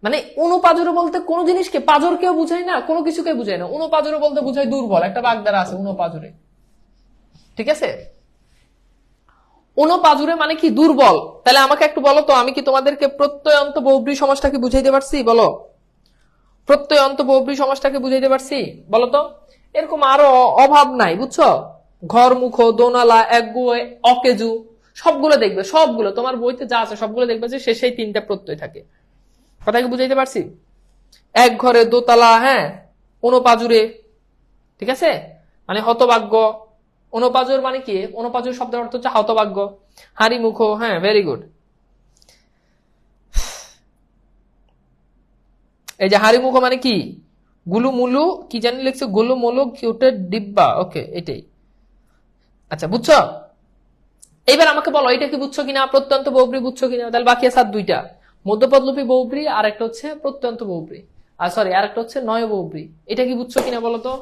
মানে উনো পাজরে বলতে কোন জিনিসকে পাজর কেউ বুঝায় না, কোনো কিছুকে বুঝায় না। উনো পাজরে বলতে বুঝায় দুর্বল, একটা বাগদারা আছে উনো পাজরে। ঠিক আছে, উনো পাজুরে মানে কি? দুর্বল। তাহলে আমাকে একটু বলো তো, আমি কি তোমাদেরকে প্রত্যয়ন্ত বহুব্রীহি সমাসটাকে বুঝাইতে পারছি? বলো, প্রত্যয়ন্ত বহুব্রীহি সমাসটাকে বুঝাইতে পারছি? বলো তো। এরকম আরো অভাব নাই, বুঝছো? ঘর, মুখ, দোনালা, একগুয়ে, অকেজু, সবগুলো দেখবে, সবগুলো তোমার বইতে যা আছে সবগুলো দেখবে যে শেষেই 3টা প্রত্যয় থাকে। কথা কি বুঝাইতে পারছি? এক ঘরে, দোতলা, হ্যাঁ, অনুপাজুরে। ঠিক আছে, মানে হতভাগ্য। অনুপাজুর মানে কি? অনুপাজুর শব্দের অর্থ হচ্ছে হতভাগ্য। হাড়ি মুখ, হ্যাঁ, ভেরি গুড। এই যে হাড়ি মুখ মানে কি? গুলু মুলু কি জানি লিখছে, গুলু মুলু কিউটের ডিব্বা, ওকে, এটাই। আচ্ছা, বুঝছো? এইবার আমাকে বলো, এটা কি বুঝছো কিনা? প্রত্যন্ত বহুব্রীহি বুঝছো কিনা? তাহলে বাকি আছে আর 2টা, মধ্যপদলোপী বহুব্রীহি আর একটা হচ্ছে প্রত্যন্ত বহুব্রীহি, আর সরি আর একটা হচ্ছে নয় বহুব্রীহি। এটা কি বুঝছো কিনা বলো তো?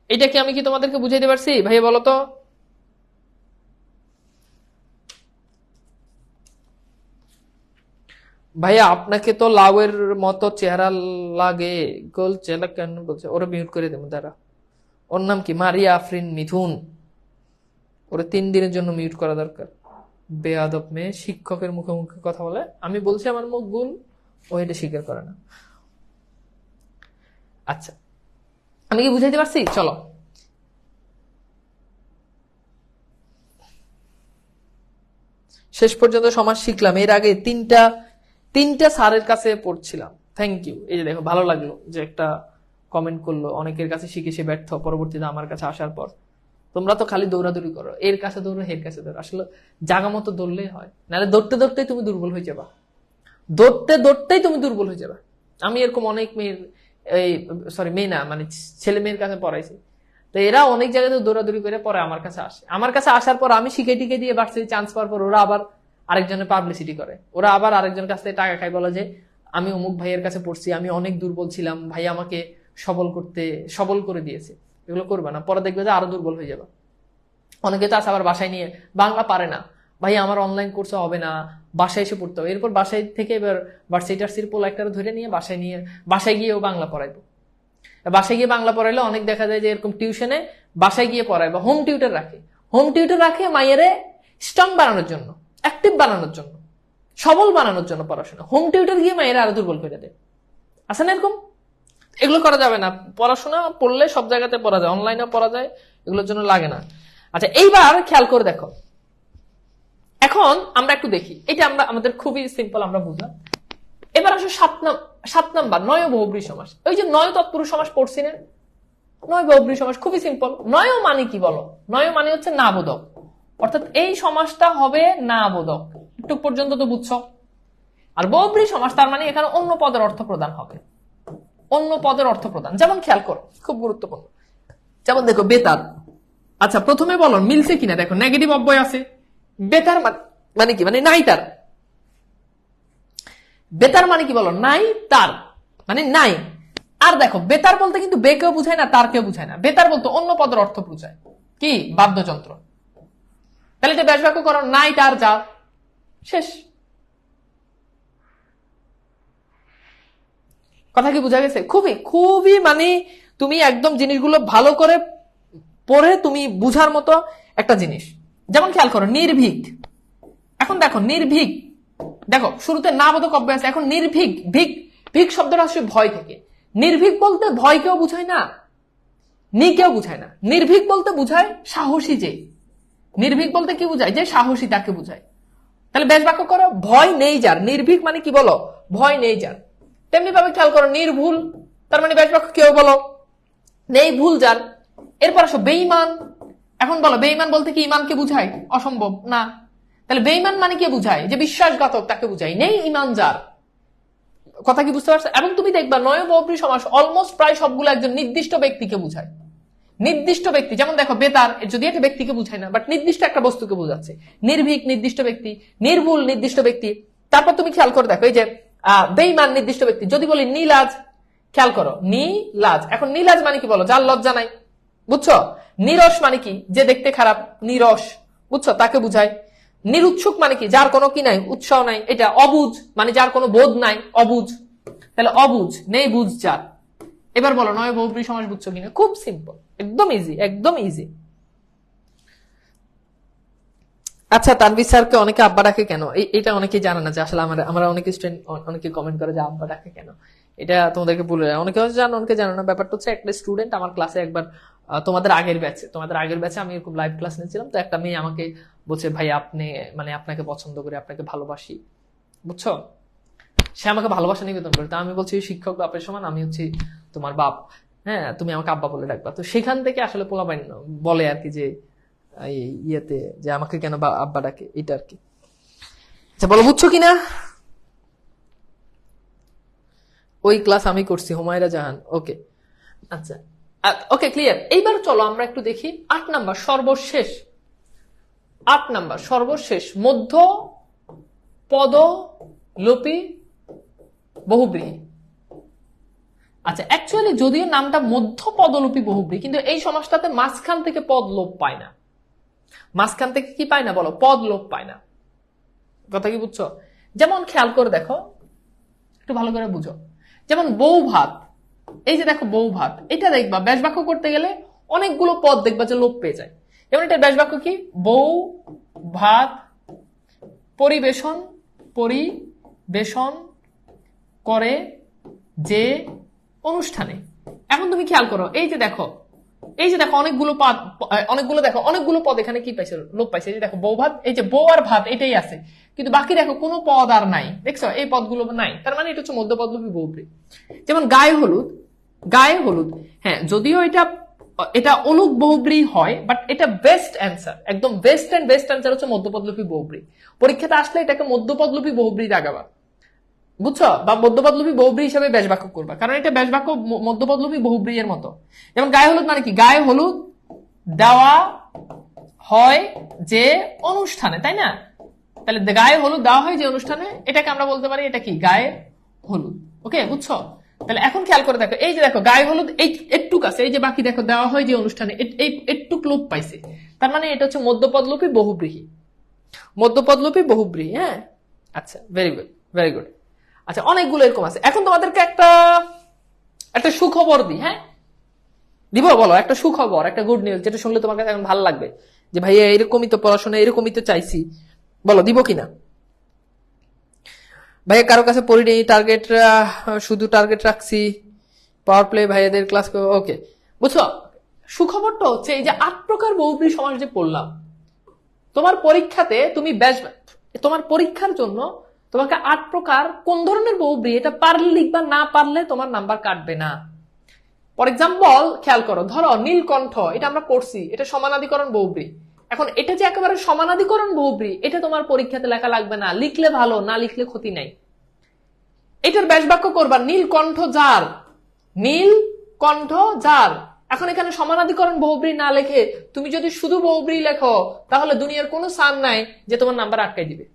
এটা কি আমি কি তোমাদেরকে বুঝাইতে পারছি ভাইয়া? বলো তো। ভাইয়া আপনাকে তো লাউয়ের মতো চেহারা লাগে, গোল চেলা কেন বলছে? ওরা মিউট করে দেবো, দাঁড়া। ওর নাম কি? মারিয়া আফরিন মিথুন। ওরা 3 দিনের জন্য মিউট করা দরকার। বেয়াদব মেয়ে, শিক্ষকের মুখে মুখে কথা বলে। আমি বলছি আমার মুখ গুল, ও এটা স্বীকার করে না। আচ্ছা, আমি কি বুঝাইতে পারছি? চলো, শেষ পর্যন্ত সমাজ শিখলাম। এর আগে তিনটা স্যারের কাছে পড়ছিলাম। Thank you. এই যে দেখো, ভালো লাগলো যে একটা কমেন্ট করলো, অনেকের কাছে শিখে সে ব্যর্থ, পরবর্তীতে আমার কাছে আসার পর। তোমরা তো খালি দৌড়াদৌড়ি করো, এর কাছে দৌড়ো, এর কাছে দৌড়ো। আসলে জাগা মতো দৌড়লেই হয়, নাহলে দৌড়তে দৌড়তেই তুমি দুর্বল হয়ে যাবা, দৌড়তে দৌড়তেই তুমি দুর্বল হয়ে যাবে। আমি এরকম অনেক মেয়ের, মেয়ে না মানে ছেলে মেয়ের কাছে পড়াইছি, তো এরা অনেক জায়গাতে দৌড়াদৌড়ি করে পরে আমার কাছে আসে। আমার কাছে আসার পর আমি শিখে টিকে দিয়ে ভার্সিটি চান্স পাওয়ার পর ওরা আবার আরেকজনের পাবলিসিটি করে, ওরা আবার আরেকজনের কাছ থেকে টাকা খায়, বলে যে আমি অমুক ভাইয়ের কাছে পড়ছি, আমি অনেক দুর্বল ছিলাম, ভাই আমাকে সবল করে দিয়েছে। এগুলো করবে না, পরে দেখবে যে আরো দুর্বল হয়ে যাবে। অনেকে তো আছে আবার বাসায় নিয়ে, বাংলা পারে না ভাই, আমার অনলাইন কোর্সে হবে না, বাসায় এসে পড়তে হবে। এরপর বাসায় থেকে এবার ভার্সিটার্সির পোল একটা ধরে নিয়ে বাসায় গিয়েও বাংলা পড়াইবো। বাসায় গিয়ে বাংলা পড়াইলে অনেক দেখা যায় যে এরকম টিউশনে বাসায় গিয়ে পড়ায় বা হোম টিউটর রাখে মায়েরে স্ট্রং বানানোর জন্য, অ্যাক্টিভ বানানোর জন্য, সবল বানানোর জন্য পড়াশোনা। হোম টিউটর গিয়ে মায়েরা আরো দুর্বল করে দেয়। আছে না এরকম? এগুলো করা যাবে না। পড়াশোনা পড়লে সব জায়গাতে পড়া যায়, অনলাইনেও পড়া যায়, এগুলোর জন্য লাগে না। আচ্ছা, এইবার খেয়াল করে দেখো, এখন আমরা একটু দেখি, এটা আমাদের খুবই সিম্পল, আমরা বুঝলাম। এবার আসো 7 নাম্বার, নয় বহুব্রী সমাস। ওই যে নয় তৎপুরুষ সমাস পড়ছি না, নয় বহুব্রী সমাস খুবই সিম্পল। নয় মানে কি বলো? নয় মানে হচ্ছে না বোধক, অর্থাৎ এই সমাসটা হবে না বোধক। একটু পর্যন্ত তো বুঝছো। আর বহুব্রী সমাস তার মানে এখানে অন্য পদের অর্থ প্রদান হবে, অন্য পদের অর্থ প্রদান। যেমন খেয়াল করো, খুব গুরুত্বপূর্ণ। যেমন দেখো বেতার। আচ্ছা, প্রথমে বলো মিলছে কিনা, দেখো নেগেটিভ অব্যয় আছে। বেতার মানে কি? মানে নাই তার। বেতার মানে কি বলো? নাই তার, মানে নাই। আর দেখো বেতার বলতে কিন্তু বেকেও বুঝায় না, তারকেও বুঝায় না। বেতার বলতে অন্য পদের অর্থ বুঝায়, কি? বাদ্যযন্ত্র। তাহলে এটা ব্যাস বাক্য করো, নাই তার যার, শেষ। কথা কি বোঝা গেছে? খুবই খুবই মানে তুমি একদম জিনিসগুলো ভালো করে পড়ে তুমি বুঝার মতো একটা জিনিস। যেমন খেয়াল করো নির্ভীক। এখন দেখো নির্ভীক, দেখো শুরুতে না বোধক অব্যয় আছে। এখন নির্ভীক, ভিক শব্দটা আসছে ভয় থেকে। নির্ভীক বলতে ভয়কেও বুঝায় না, নিকেও বুঝায় না। নির্ভীক বলতে বুঝায় সাহসী যে। নির্ভীক বলতে কি বুঝায়? যে সাহসী, তাকে বুঝায়। তাহলে ব্যাস বাক্য করো, ভয় নেই যার। নির্ভীক মানে কি বলো? ভয় নেই যার। তেমনি ভাবে খেয়াল করো নির্ভুল, তার মানে ব্যাস বাক্য কেউ বলো, নেই ভুল যার। এরপর আসো বেঈমান। এখন বলো বেঈমান বলতে কি ইমানকে বুঝায়? অসম্ভব না। তাহলে বেঈমান মানে কে বুঝায়? যে বিশ্বাসঘাতক, তাকে বুঝায়। নেই ইমান যার। কথা কি বুঝতে পারছো? এবং তুমি দেখবা নয় বহুব্রী সমাস অলমোস্ট প্রায় সবগুলো একজন নির্দিষ্ট ব্যক্তিকে বুঝায়। নির্দিষ্ট ব্যক্তি, যেমন দেখো বেতার, যদি একটা ব্যক্তিকে বুঝায় না, বাট নির্দিষ্ট একটা বস্তুকে বোঝাচ্ছে। নির্ভীক নির্দিষ্ট ব্যক্তি, নির্ভুল নির্দিষ্ট ব্যক্তি। তারপর তুমি খেয়াল করে দেখো, এই যে বেঈমান নির্দিষ্ট ব্যক্তি। যদি বলি নীলাজ, খেয়াল করো নীলাজ। এখন নীলাজ মানে কি বলো? যার লজ্জা নাই, বুঝছো? নিরস মানে কি? যে দেখতে খারাপ, নিরস, বুঝছো? তাকে বুঝায়। নিরুৎসুক মানে কি? যার কোনো কি নাই, উৎসাহ নাই। এটা অবুঝ মানে যার কোনো বোধ নাই, অবুঝ। তাহলে অবুঝ, নেই বুঝ যার। এবার বলো নয় বহুব্রী সমাস বুঝছো কিনা? খুব সিম্পল, একদম ইজি, একদম ইজি। আচ্ছা, তানভীর স্যারকে অনেকে আব্বা ডাকে কেন? এটা অনেকে জানে না যে আসলে আমরা অনেকে স্টুডেন্ট অনেকে কমেন্ট করে যে আব্বা ডাকে কেন। এটা তোমাদেরকে বলে, অনেকে হয়তো জানো, অনেকে জানো না। ব্যাপারটা হচ্ছে একটা স্টুডেন্ট আমার ক্লাসে একবার, তোমাদের আগের ব্যাচে আমি এরকম লাইভ ক্লাস নিয়েছিলাম। তো একটা মেয়ে আমাকে বলছে, ভাই আপনি মানে আপনাকে পছন্দ করি, আপনাকে ভালোবাসি, বুঝছো? সে আমাকে ভালোবাসা নিবেদন করে। তা আমি বলছি শিক্ষক বাপের সমান, আমি হচ্ছি তোমার বাপ, হ্যাঁ তুমি আমাকে আব্বা বলে ডাকবা। তো সেখান থেকে আসলে পোলাপাইন বলে আর কি যে ইয়েতে যে আমাকে কেন আব্বা ডাকে, এটা আর কি। আচ্ছা বলো বুঝছো কিনা? ওই ক্লাস আমি করছি, হুমায়রা জাহান। ওকে, আচ্ছা ওকে, ক্লিয়ার। এইবার চলো আমরা একটু দেখি 8 নাম্বার সর্বশেষ। 8 নাম্বার সর্বশেষ, মধ্য পদ লোপী বহুব্রীহি। আচ্ছা, অ্যাকচুয়ালি যদিও নামটা মধ্য পদলোপী বহুব্রীহি, কিন্তু এই সমাজটাতে মাঝখান থেকে পদ লোপ পায় না। মাঝখান থেকে কি পায় না বলো? পদ লোপ পায় না। কথা কি বুঝছো? যেমন খেয়াল করে দেখো, একটু ভালো করে বুঝো। যেমন বউ ভাত, এই যে দেখো বউ ভাত, এটা দেখবা ব্যাস বাক্য করতে গেলে অনেকগুলো পদ দেখবা যে লোপ পেয়ে যায়। যেমন এটা ব্যাস বাক্য কি? বউ ভাত পরিবেশন করে যে অনুষ্ঠানে। এখন তুমি খেয়াল করো, এই যে দেখো অনেকগুলো অনেকগুলো দেখো, অনেকগুলো পদ এখানে কি পাইছে, লোপ পাইছে। এই যে দেখো বউ ভাত, এই যে বউ আর ভাত এটাই আছে, কিন্তু বাকি দেখো কোনো পদ আর নাই, দেখছো এই পদগুলো নাই, তার মানে এটা হচ্ছে মধ্যপদলোপী বহুব্রী। যেমন গায়ে হলুদ, গায়ে হলুদ, হ্যাঁ যদিও এটা অনুক বহুব্রী হয়, বাট এটা বেস্ট অ্যান্সার, একদম বেস্ট অ্যান্সার হচ্ছে মধ্যপদলোপী বহুব্রী। পরীক্ষাতে আসলে এটাকে মধ্যপদলোপী বহুব্রী দাগাবা, বুঝছো, বা মধ্যপদলোপী বহুব্রী হিসেবে ব্যাস বাক্য করবা, কারণ এটা ব্যাস বাক্য মধ্যপদলোপী বহুব্রী এর মতো। যেমন গায়ে হলুদ মানে কি, গায়ে হলুদ দেওয়া হয় যে অনুষ্ঠানে, তাই না? তাহলে গায়ে হলুদ দেওয়া হয় যে অনুষ্ঠানে, এটাকে আমরা বলতে পারি এটা কি, গায়ে হলুদ। ওকে, বুঝছো? তাহলে এখন খেয়াল করে দেখো, এই যে দেখো গায়ে হলুদ এই একটুক আছে, এই যে বাকি দেখো দেওয়া হয় যে অনুষ্ঠানে, এই একটুক লোপ পাইছে, তার মানে এটা হচ্ছে মধ্যপদলোপী বহুব্রীহি, মধ্যপদলোপী বহুব্রীহি। হ্যাঁ, আচ্ছা, ভেরি গুড, ভেরি গুড। আচ্ছা, অনেকগুলো এরকম আছে। এখন তোমাদেরকে একটা সুখবর দিই। হ্যাঁ, দিব, বলো একটা সুখবর, একটা গুড নিউজ, যেটা শুনলে তোমার কাছে এখন ভালো লাগবে, যে ভাইয়া এরকমই তো পড়াশোনা, এরকমই তো চাইছি, বলো দিব কিনা? ভাইয়া কারো কাছে পড়িনি, টার্গেট শুধু টার্গেট রাখছি, পাওয়ার প্লে ভাইয়াদের ক্লাস। ওকে, বুঝছো, সুখবরটা হচ্ছে এই যে 8 প্রকার বহুব্রী সমাস যে পড়লাম, তোমার পরীক্ষাতে তুমি তোমার পরীক্ষার জন্য তোমাকে 8 প্রকার কোন ধরনের বহুব্রী এটা পারলে লিখবা, না পারলে তোমার নাম্বার কাটবে না। ফর এক্সাম্পল খেয়াল করো, ধরো নীলকণ্ঠ, এটা আমরা পড়ছি, এটা সমানাধিকরণ বহুব্রী। এখন এটা যে একেবারে সমানাধিকরণ বহুব্রী, এটা তোমার পরীক্ষাতে লেখা লাগবে না, লিখলে ভালো, না লিখলে ক্ষতি নাই। এটার ব্যাস বাক্য করবা নীলকণ্ঠ যার, নীলকণ্ঠ যার। এখন এখানে সমানাধিকরণ বহুব্রী না লেখে তুমি যদি শুধু বহুব্রী লেখো, তাহলে দুনিয়ার কোনো সান নাই যে তোমার নাম্বার আটকাই দিবে।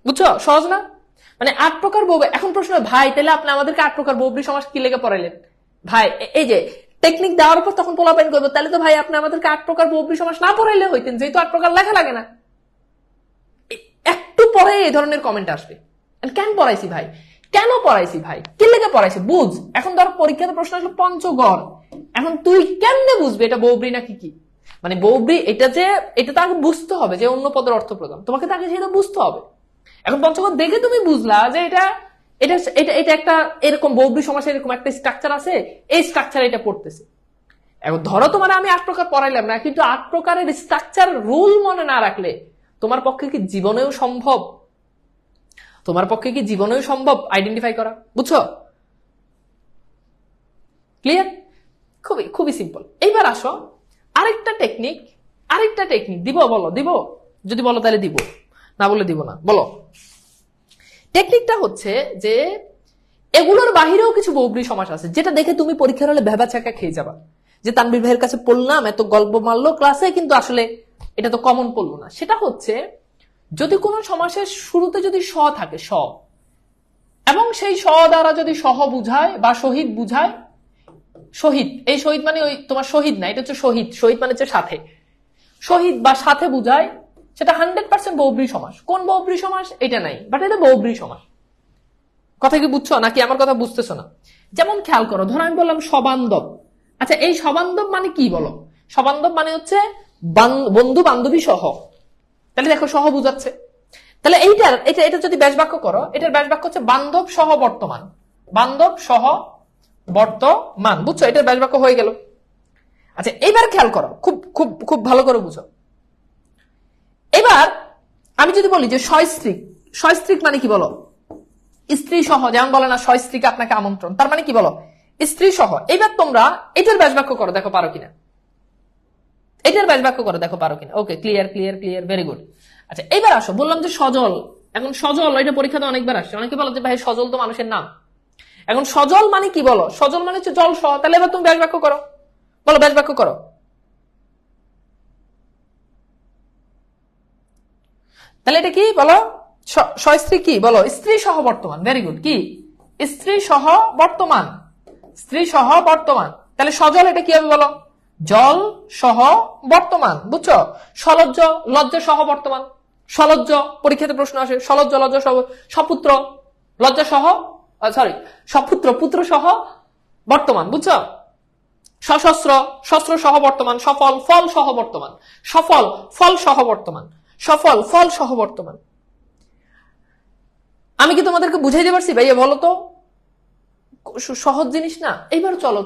বুঝছো, সহজ না? মানে 8 প্রকার বহুব্রী। এখন প্রশ্ন, ভাই তাহলে আপনি আমাদেরকে 8 প্রকার বহুব্রী সমাস কি লেগে পড়াইলেন? ভাই এই যে টেকনিক দেওয়ার পর তখন পোলাপাইন করবো, তাহলে তো ভাই আপনি আমাদেরকে 8 প্রকার বহুব্রী সমাস না পড়াইলে হইতেন, যেহেতু 8 প্রকার লেখা লাগে না। একটু পরে এই ধরনের কমেন্ট আসবে, কেন পড়াইছি ভাই, কেন পড়াইছি ভাই, কি লেগে পড়াইছি, বুঝ। এখন ধর পরীক্ষাতে প্রশ্ন আসলো পঞ্চগড়, এখন তুই কেমনে বুঝবি এটা বহুব্রী নাকি কি? মানে বহুব্রী এটা তো আগে বুঝতে হবে যে অন্য পদের অর্থ প্রদান, তোমাকে তাকে সেটা বুঝতে হবে। এখন পঞ্চগড় দেখে তুমি বুঝলা যে এটা এটা এটা এটা একটা এরকম বহুব্রী সমাসের এরকম একটা স্ট্রাকচার আছে, এই স্ট্রাকচার এটা পড়তেছে। এখন ধরো তোমার আমি 8 প্রকার পড়াইলাম না, কিন্তু 8 প্রকারের স্ট্রাকচার রুল মনে না রাখলে তোমার পক্ষে কি জীবনেও সম্ভব, তোমার পক্ষে কি জীবনেও সম্ভব আইডেন্টিফাই করা? বুঝছো, ক্লিয়ার? খুবই খুবই সিম্পল। এইবার আসো আরেকটা টেকনিক দিব, বলো দিব, যদি বলো তাহলে দিব, না বলে দিব না, বলো। টেকনিকটা হচ্ছে যে এগুলোর বাহিরেও কিছু বহুব্রী সমাস আছে, যেটা দেখে তুমি পরীক্ষার হলে ভেবা চাকা খেয়ে যাবা, যে তানভীর ভাইয়ের কাছে পড়লাম, এত গল্প মারলো ক্লাসে, কিন্তু আসলে এটা তো কমন পড়লো না। সেটা হচ্ছে যদি কোনো সমাসের শুরুতে যদি স থাকে, স, এবং সেই স দ্বারা যদি সহ বুঝায় বা শহীদ বুঝায়, শহীদ, এই শহীদ মানে ওই তোমার শহীদ না, এটা হচ্ছে শহীদ, শহীদ মানে হচ্ছে সাথে, শহীদ বা সাথে বুঝায়, সেটা 100% বহুব্রী সমাস। কোন বহুব্রী সমাস এটা নাই, বাট এটা বহুব্রী সমাস। কথা কি বুঝছো নাকি আমার কথা বুঝতেছো না? যেমন খেয়াল করো, ধরো আমি বললাম সবান্ধব। আচ্ছা, এই সবান্ধব মানে কি বলো? সবান্ধব মানে হচ্ছে বন্ধু বান্ধবী সহ, তাহলে দেখো সহ বুঝাচ্ছে। তাহলে এটা যদি ব্যাস বাক্য করো, এটার ব্যাস বাক্য হচ্ছে বান্ধব সহ বর্তমান, বান্ধব সহ বর্তমান। বুঝছো, এটার ব্যাস বাক্য হয়ে গেল। আচ্ছা, এবার খেয়াল করো, খুব খুব খুব ভালো করে বুঝো। এবার আমি যদি বলি যে সস্ত্রীক, সস্ত্রীক মানে কি বলো? স্ত্রী সহ, যেমন বলে না সস্ত্রীকে আপনাকে আমন্ত্রণ, তার মানে কি বলো? স্ত্রী সহ। এবার তোমরা এটার ব্যাস বাক্য করো, দেখো পারো কিনা, এটার ব্যাস বাক্য করো, দেখো পারো কিনা। Okay, clear clear clear, very good. আচ্ছা, এবার আসো, বললাম যে সজল। এখন সজল, এটা পরীক্ষাতে অনেকবার আসছে, অনেকে বলো যে ভাই সজল তো মানুষের নাম। এখন সজল মানে কি বলো? সজল মানে হচ্ছে জল সহ। তাহলে এবার তুমি ব্যাস বাক্য করো, বলো ব্যাস বাক্য করো। তাহলে এটা কি বলো? সস্ত্রী কি বলো? স্ত্রী সহ বর্তমান। ভেরি গুড, কি? স্ত্রী সহ বর্তমান, স্ত্রী সহ বর্তমান। তাহলে সজল এটা কি হবে বলো? জল সহ বর্তমান। বুঝছো? সলজ্জ, লজ্জা সহ বর্তমান। সলজ্জ, পরীক্ষাতে প্রশ্ন আসে, সলজ্জ লজ্জা সহ, সপুত্র লজ্জা সহ, সরি সপুত্র পুত্র সহ বর্তমান। বুঝছো? সশস্ত্র, শস্ত্র সহ বর্তমান। সফল, ফল সহ বর্তমান। সফল, ফল সহ বর্তমান। সফল, ফল সহ বর্তমান। আমি কি তোমাদেরকে বুঝাইতে পারছি ভাইয়া? বলো তো, সহজ জিনিস না। এইবার চলো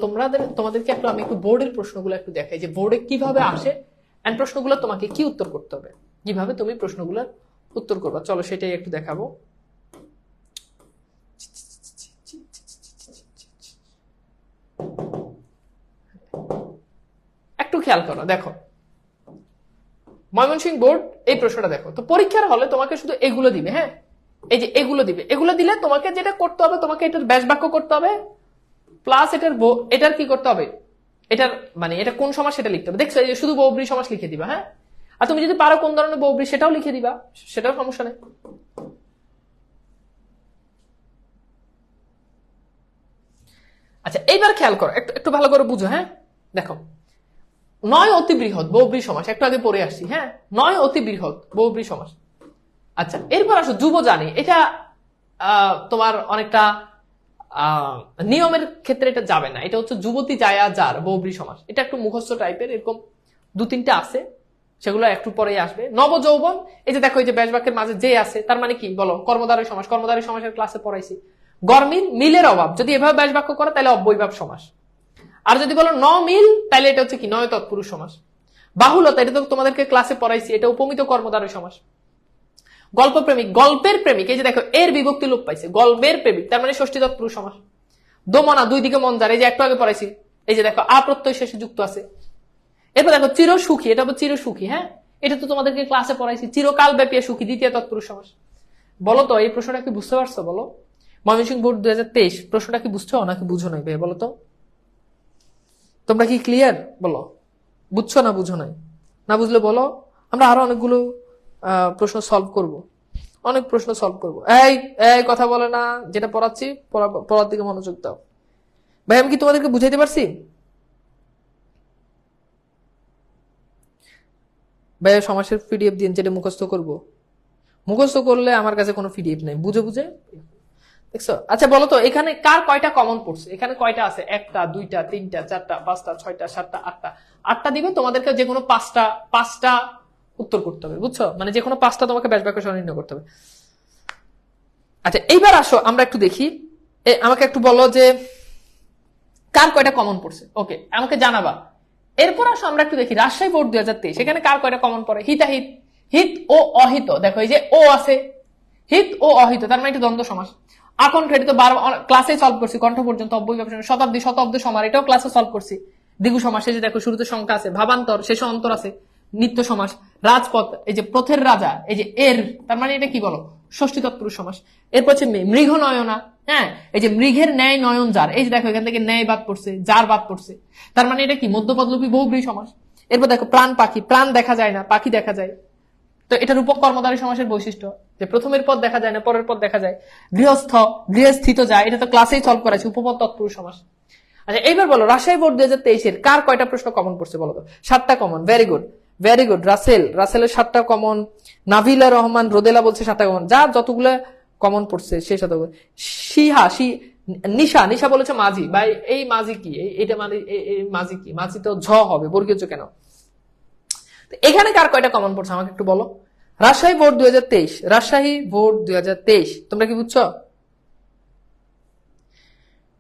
তোমাদেরকে আমি একটু বোর্ডের প্রশ্নগুলো একটু দেখাই যে বোর্ডে কিভাবে আসে এন্ড প্রশ্নগুলো তোমাকে কি উত্তর করতে হবে, কিভাবে তুমি প্রশ্নগুলোর উত্তর করবা। চলো সেটাই একটু দেখাবো। একটু খেয়াল করো, দেখো ময়মনসিংহ বোর্ড এই প্রশ্নটা দেখো তো, পরীক্ষার হলে তোমাকে শুধু এগুলো দিবে। হ্যাঁ, এই যে এগুলো দিবে, এগুলো দিলে তোমাকে যেটা করতে হবে, তোমাকে এটার ব্যাস বাক্য করতে হবে প্লাস এটার কি করতে হবে, এটার মানে এটা কোন সমাস সেটা লিখতে হবে। দেখছো এই যে শুধু বহুব্রী সমাস লিখে দিবা। হ্যাঁ, আর তুমি যদি পারো কোন ধরনের বহুব্রী সেটাও লিখে দিবা, সেটাও সমস্যা নেই। আচ্ছা এইবার খেয়াল করো, একটু ভালো করে বুঝো। হ্যাঁ দেখো, নয় অতি বৃহৎ বহুব্রী সমাস একটু আগে পড়ে আসছি। হ্যাঁ, নয় অতি বৃহৎ বহুব্রী সমাস। আচ্ছা এরপর আসো যুব জানি, এটা তোমার অনেকটা নিয়মের ক্ষেত্রে এটা যাবে না, এটা হচ্ছে যুবতী জায়া যার বহুব্রী সমাস। এটা একটু মুখস্থ টাইপের, এরকম 2-3টা আছে, সেগুলো একটু পরেই আসবে। নব যৌবন, এই যে দেখো এই যে ব্যাস বাক্যের মাঝে যে আছে তার মানে কি বলো, কর্মধারয় সমাস। কর্মধারয় সমাসের ক্লাসে পড়াইছি। গরমিল, মিলের অভাব, যদি এভাবে ব্যাস বাক্য করে তাহলে অব্যয়ভাব সমাস। আর যদি বলো ন মিল তাহলে এটা হচ্ছে কি নয় তৎপুরুষ সমাস। বাহুলতা, এটা তো তোমাদেরকে ক্লাসে পড়াইছি, এটা উপমিত কর্মধারয় সমাস। গল্প প্রেমিক, গল্পের প্রেমিক, এই যে দেখো এর বিভক্তি লোপ পাইছে, গল্পের প্রেমিক তার মানে ষষ্ঠী তৎপুরুষ সমাস। দোমনা, দুই দিকে মন যার, এই যে একটু আগে পড়াইছি, এই যে দেখো আপ্রত্যয় শেষে যুক্ত আছে। এরপর দেখো চির সুখী, এটা হচ্ছে চির সুখী। হ্যাঁ, এটা তো তোমাদেরকে ক্লাসে পড়াইছি, চিরকাল ব্যাপী সুখী দ্বিতীয় তৎপুরুষ সমাস। বলো তো এই প্রশ্নটা কি বুঝতে পারছো? বলো, ময়মনসিংহ বোর্ড 2023 প্রশ্নটা কি বুঝছো নাকি বুঝো নাই? ভাই বলো তো, তোমরা কি ক্লিয়ার? বলো বুঝছো না বুঝো নাই? না বুঝলে বলো, আমরা আরো অনেকগুলো প্রশ্ন সলভ করব, অনেক প্রশ্ন সলভ করব। এই এই কথা বলে না, যেটা পড়াচ্ছি পড়ার দিকে মনোযোগ দাও। ভাই আমি কি তোমাদেরকে বুঝাইতে পারছি? ভাই সমাসের পিডিএফ দিন, যেটা মুখস্থ করব। মুখস্থ করলে আমার কাছে কোনো পিডিএফ নেই, বুঝে বুঝে দেখছো। আচ্ছা বলো তো এখানে কার কয়টা কমন পড়ছে? এখানে কয়টা আছে? 1টা 2টা 3টা 4টা 5টা 6টা 7টা 8টা। 8টা দিবে, তোমাদেরকে যে কোনো পাঁচটা উত্তর করতে হবে, বুঝছো? মানে যে কোনো 5টা তোমাকে ব্যাস বাক্য সহ নির্ণয় করতে হবে। আচ্ছা এইবার আসো আমরা একটু দেখি, আমাকে একটু বলো যে কার কয়টা কমন পড়ছে। ওকে, আমাকে জানাবা। এরপর আসো আমরা একটু দেখি রাজশাহী বোর্ড 2023 এখানে কার কয়টা কমন পড়ে। হিতাহিত, হিত ও অহিত, দেখো এই যে ও আছে, হিত ও অহিত তার মানে এটা দ্বন্দ্ব সমাস। আকণ্ঠ, এটা তো ক্লাসে সলভ করছি, কণ্ঠ পর্যন্ত অব্যয়। শতাব্দী, শতাব্দ সমার, এটাও ক্লাসে সলভ করছি। দ্বিগু সমাস, এই যে দেখো শুরুতে সংখ্যা আছে। ভাবান্তর, শেষে অন্তর আছে। নিত্য সমাস। রাজপথ, এই যে পথের রাজা, এই যে এর তার মানে এটা কি বলো, ষষ্ঠী তৎপুরুষ সমাস। এরপর হচ্ছে মৃগ নয়না, হ্যাঁ এই যে মৃগের ন্যায় নয়ন যার, এই যে দেখো এখান থেকে ন্যায় বাদ পড়ছে, যার বাদ পড়ছে, তার মানে এটা কি মধ্যপদলোপী বহুব্রী সমাস। এরপর দেখো প্রাণ পাখি, প্রাণ দেখা যায় না, পাখি দেখা যায়, তো এটা রূপক কর্মধারী সমাসের বৈশিষ্ট্য যে প্রথমের পদ দেখা যায় না, পরের পদ দেখা যায়। গৃহস্থ, গৃহস্থিত যায়, এটা তো ক্লাসেই সলভ করা আছে, উপপদ তৎপুরুষ সমাস। আচ্ছা এইবার বলো রাজশাহী বোর্ড 2023 কার কয়টা প্রশ্ন কমন পড়ছে বলো তো? 7টা common. Very good, very good. রাসেলের 7টা কমন। নাভিলা রহমান রোদেলা বলছে 7টা কমন। যার যতগুলো কমন পড়ছে সে শতগুলো। নিশা বলেছে মাঝি। ভাই এই মাঝি কি, এটা মানে মাঝি কি? মাঝি তো ঝ হবে, বর্গীয় জ কেন? এখানে কার কয়টা কমন পড়ছে আমাকে একটু বলো। রাজশাহী বোর্ড 2023, রাজশাহী বোর্ড 2023 তোমরা কি বুঝছো?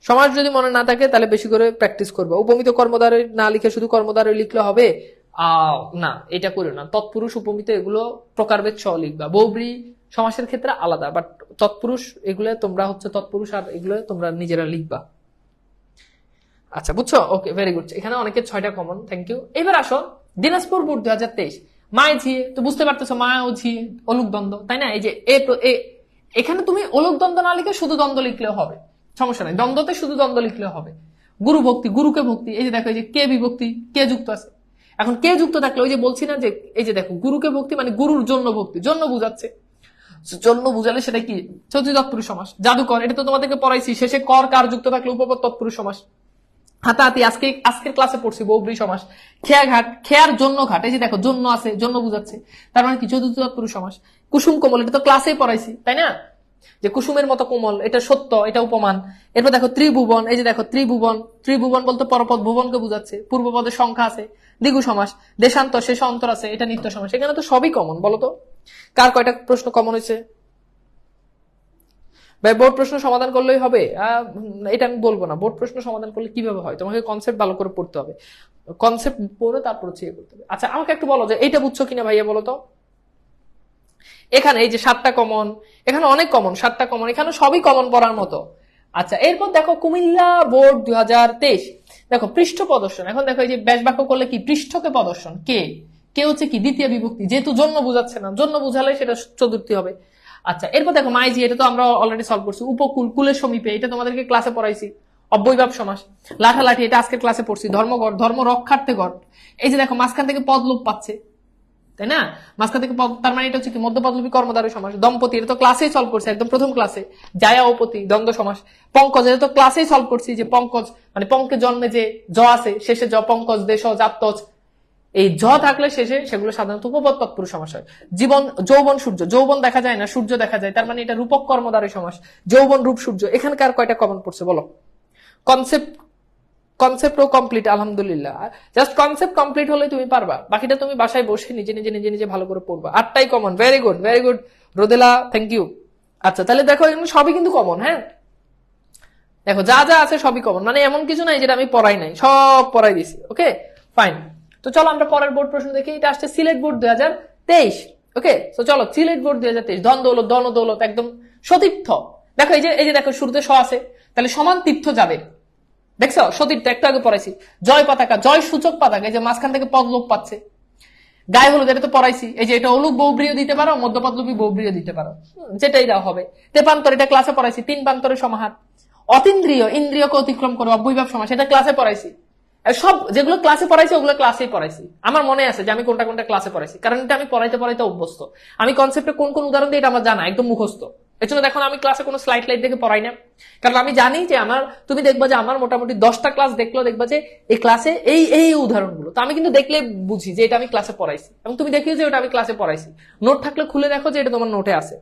সমাজ যদি মনে না থাকে তাহলে বেশি করে প্র্যাকটিস করবে। উপমিত কর্মধারয় না লিখে শুধু কর্মধারয় লিখলে হবে না, এটা করো না। তৎপুরুষ, উপমিত এগুলো প্রকারভেদ সহ লিখবা। বহুব্রী সমাসের ক্ষেত্রে আলাদা, বাট তৎপুরুষ এগুলো তোমরা হচ্ছে তৎপুরুষ আর এগুলো তোমরা নিজেরা লিখবা। আচ্ছা বুঝছো? ওকে, ভেরি গুড। এখানে অনেকের 6টা কমন, থ্যাংক ইউ। এবার আসো দিনাজপুর বোর্ড 2023 মায় ঝিয়ে, তো বুঝতে পারতেছো মা ও ঝিয়ে অলুক দ্বন্দ্ব, তাই না? এই যে এখানে তুমি অলুক দ্বন্দ্ব না লিখে শুধু দ্বন্দ্ব লিখলেও হবে, সমস্যা নাই। দ্বন্দ্বতে শুধু দ্বন্দ্ব লিখলেও হবে। গুরু ভক্তি, গুরুকে ভক্তি, এই যে দেখো এই যে কে বিভক্তি, কে যুক্ত আছে। এখন কে যুক্ত থাকলে ওই যে বলছি না যে এই যে দেখো গুরুকে ভক্তি মানে গুরুর জন্য ভক্তি, জন্য বুঝাচ্ছে, জন্য বুঝালে সেটা কি চতুর্থী তৎপুরুষ সমাস। জাদুকর, এটা তো তোমাদেরকে পড়াইছি, শেষে কর কার যুক্ত থাকলে উপপদ তৎপুরুষ সমাস। হাতাহাতি আজকের ক্লাসে পড়ছি বহুব্রী সমাস। খেয়াঘাট, খেয়ার জন্য ঘাট, এই যে দেখো জন্য আছে, জন্য বুঝাচ্ছে, তার মানে কি চতুর্থ তৎপুরুষ সমাস। কুসুম কোমল, এটা তো ক্লাসেই পড়াইছি, তাই না? যে কুসুমের মতো কোমল, এটা সত্য, এটা উপমান। এরপর দেখো ত্রিভুবন, এই যে দেখো ত্রিভুবন, ত্রিভুবন বলতে পরপদ ভুবনকে বুঝাচ্ছে, পূর্বপদের সংখ্যা আছে। দ্বিগু সমাস, দেশান্তর, শেষ অন্তর আছে, এটা নিত্য সমাস। এখানে তো সবই কমন। বলো তো কার কয়টা প্রশ্ন কমন হয়েছে? ভাই বোর্ড প্রশ্ন সমাধান করলেই হবে? এটা আমি বলবো না। বোর্ড প্রশ্ন সমাধান করলে কিভাবে হয়, তোমাকে কনসেপ্ট ভালো করে পড়তে হবে, কনসেপ্ট পড়ে তারপর হচ্ছে করতে হবে। আচ্ছা আমাকে একটু বলো যে এইটা বুঝছো কিনা ভাইয়া, বলো তো। এখানে এই যে 7টা কমন, এখানে অনেক কমন, 7টা কমন, এখানে সবই কমন পড়ার মতো। আচ্ছা এরপর দেখো কুমিল্লা বোর্ড 2023, দেখো পৃষ্ঠ প্রদর্শন। এখন দেখো এই যে ব্যাস বাক্য করলে কি পৃষ্ঠকে প্রদর্শন, কে হচ্ছে কি দ্বিতীয় বিভক্তি, যেহেতু জন্য বোঝাচ্ছে না, জন্য বোঝালে সেটা চতুর্থী হবে। আচ্ছা এরপর দেখো মাইজি, এটা তো আমরা অলরেডি সলভ করছি। উপকূল, কুলের সমীপে, এটা তোমাদেরকে ক্লাসে পড়াইছি। অব্যয়ভাব সমাস। লাঠালাঠি, এটা আজকের ক্লাসে পড়ছি। ধর্মঘট, ধর্ম রক্ষার্থে ঘট। এই যে দেখো মাঝখান থেকে পদ লোপ পাচ্ছে, তাই না? মাঝখান থেকে তার মানে এটা হচ্ছে কি মধ্যপদলোপী কর্মধারী সমাস। দম্পতি, এটা তো ক্লাসেই সলভ করছে, একদম প্রথম ক্লাসে। জায়া ওপতি, দ্বন্দ্ব সমাস। পঙ্কজ, এটা তো ক্লাসেই সলভ করছি, যে পঙ্কজ মানে পঙ্কে জন্মে যে জ আছে, শেষে জ, পঙ্কজ দেশ জাতজ, এই জ থাকলে শেষে সেগুলো সাধারণত উপপদ তৎপুরুষ সমাস হয়। জীবন, যৌবন সূর্য, যৌবন দেখা যায় না, সূর্য দেখা যায়, তার মানে এটা রূপক কর্মধারী সমাস। যৌবন রূপ সূর্য, এখানকার কয়টা কমন পড়ছে বলো? কনসেপ্টও কমপ্লিট, আলহামদুলিল্লাহ। জাস্ট কনসেপ্ট কমপ্লিট হলে তুমি পারবা, বাকিটা তুমি বাসায় বসে নিজে নিজে নিজে নিজে ভালো করে পড়বা। 8টাই common, very good very good Rodela, thank you. আচ্ছা তাহলে দেখো এগুলো সবই কিন্তু কমন। হ্যাঁ দেখো যা যা আছে সবই কমন, মানে এমন কিছু নাই যেটা আমি পড়াই নাই, সব পড়াই দিছি। Okay fine. তো চলো আমরা পরের বোর্ড প্রশ্ন দেখি। এটা আসছে সিলেট বোর্ড 2023। ওকে তো চলো সিলেট বোর্ড 2023, ধন দৌলত, দন দৌলত, একদম সতীর্থ। দেখো এই যে দেখো শুরুতে স আছে, তাহলে সমান তীর্থ যাবে। দেখছো সতীর্থ একটু আগে পড়াইছি। জয় পতাকা, জয় সূচক পতাকা, এই যে মাঝখান থেকে পদ লোপ পাচ্ছে। গায়ে হলুদ, এটা তো পড়াইছি। এই যে এটা অলুক বহুব্রীয় দিতে পারো, মধ্যপদলোপী বহুব্রীয় দিতে পারো, যেটাই দাও হবে। তেপান্তর, এটা ক্লাসে পড়াইছি। 3 পান্তরের সমাহার। অতীন্দ্রিয়, ইন্দ্রিয়কে অতিক্রম করে অব্যয়ভাব সমাস, এটা ক্লাসে পড়াইছি। সব যেগুলো ক্লাসে পড়াইছি ওগুলো ক্লাসেই পড়াইছি। আমার মনে আছে যে আমি কোনটা কোনটা ক্লাসে পড়াইছি, কারণ এটা আমি পড়াইতে পড়াইতে অভ্যস্ত। আমি কনসেপ্টে কোন কোন উদাহরণ দিই এটা আমার জানা, একদম মুখস্থ। এর জন্য দেখো আমি ক্লাসে কোনো স্লাইড লাইট দেখে পড়াই না, কারণ আমি জানি যে আমার, তুমি দেখবা যে আমার মোটামুটি 10টা ক্লাস দেখলেও দেখবা যে এই ক্লাসে এই উদাহরণগুলো, তো আমি কিন্তু দেখলে বুঝি যে এটা আমি ক্লাসে পড়াইছি, এবং তুমি দেখিও যে ওটা আমি ক্লাসে পড়াইছি। নোট থাকলে খুলে দেখো যে এটা তোমার নোটে আছে।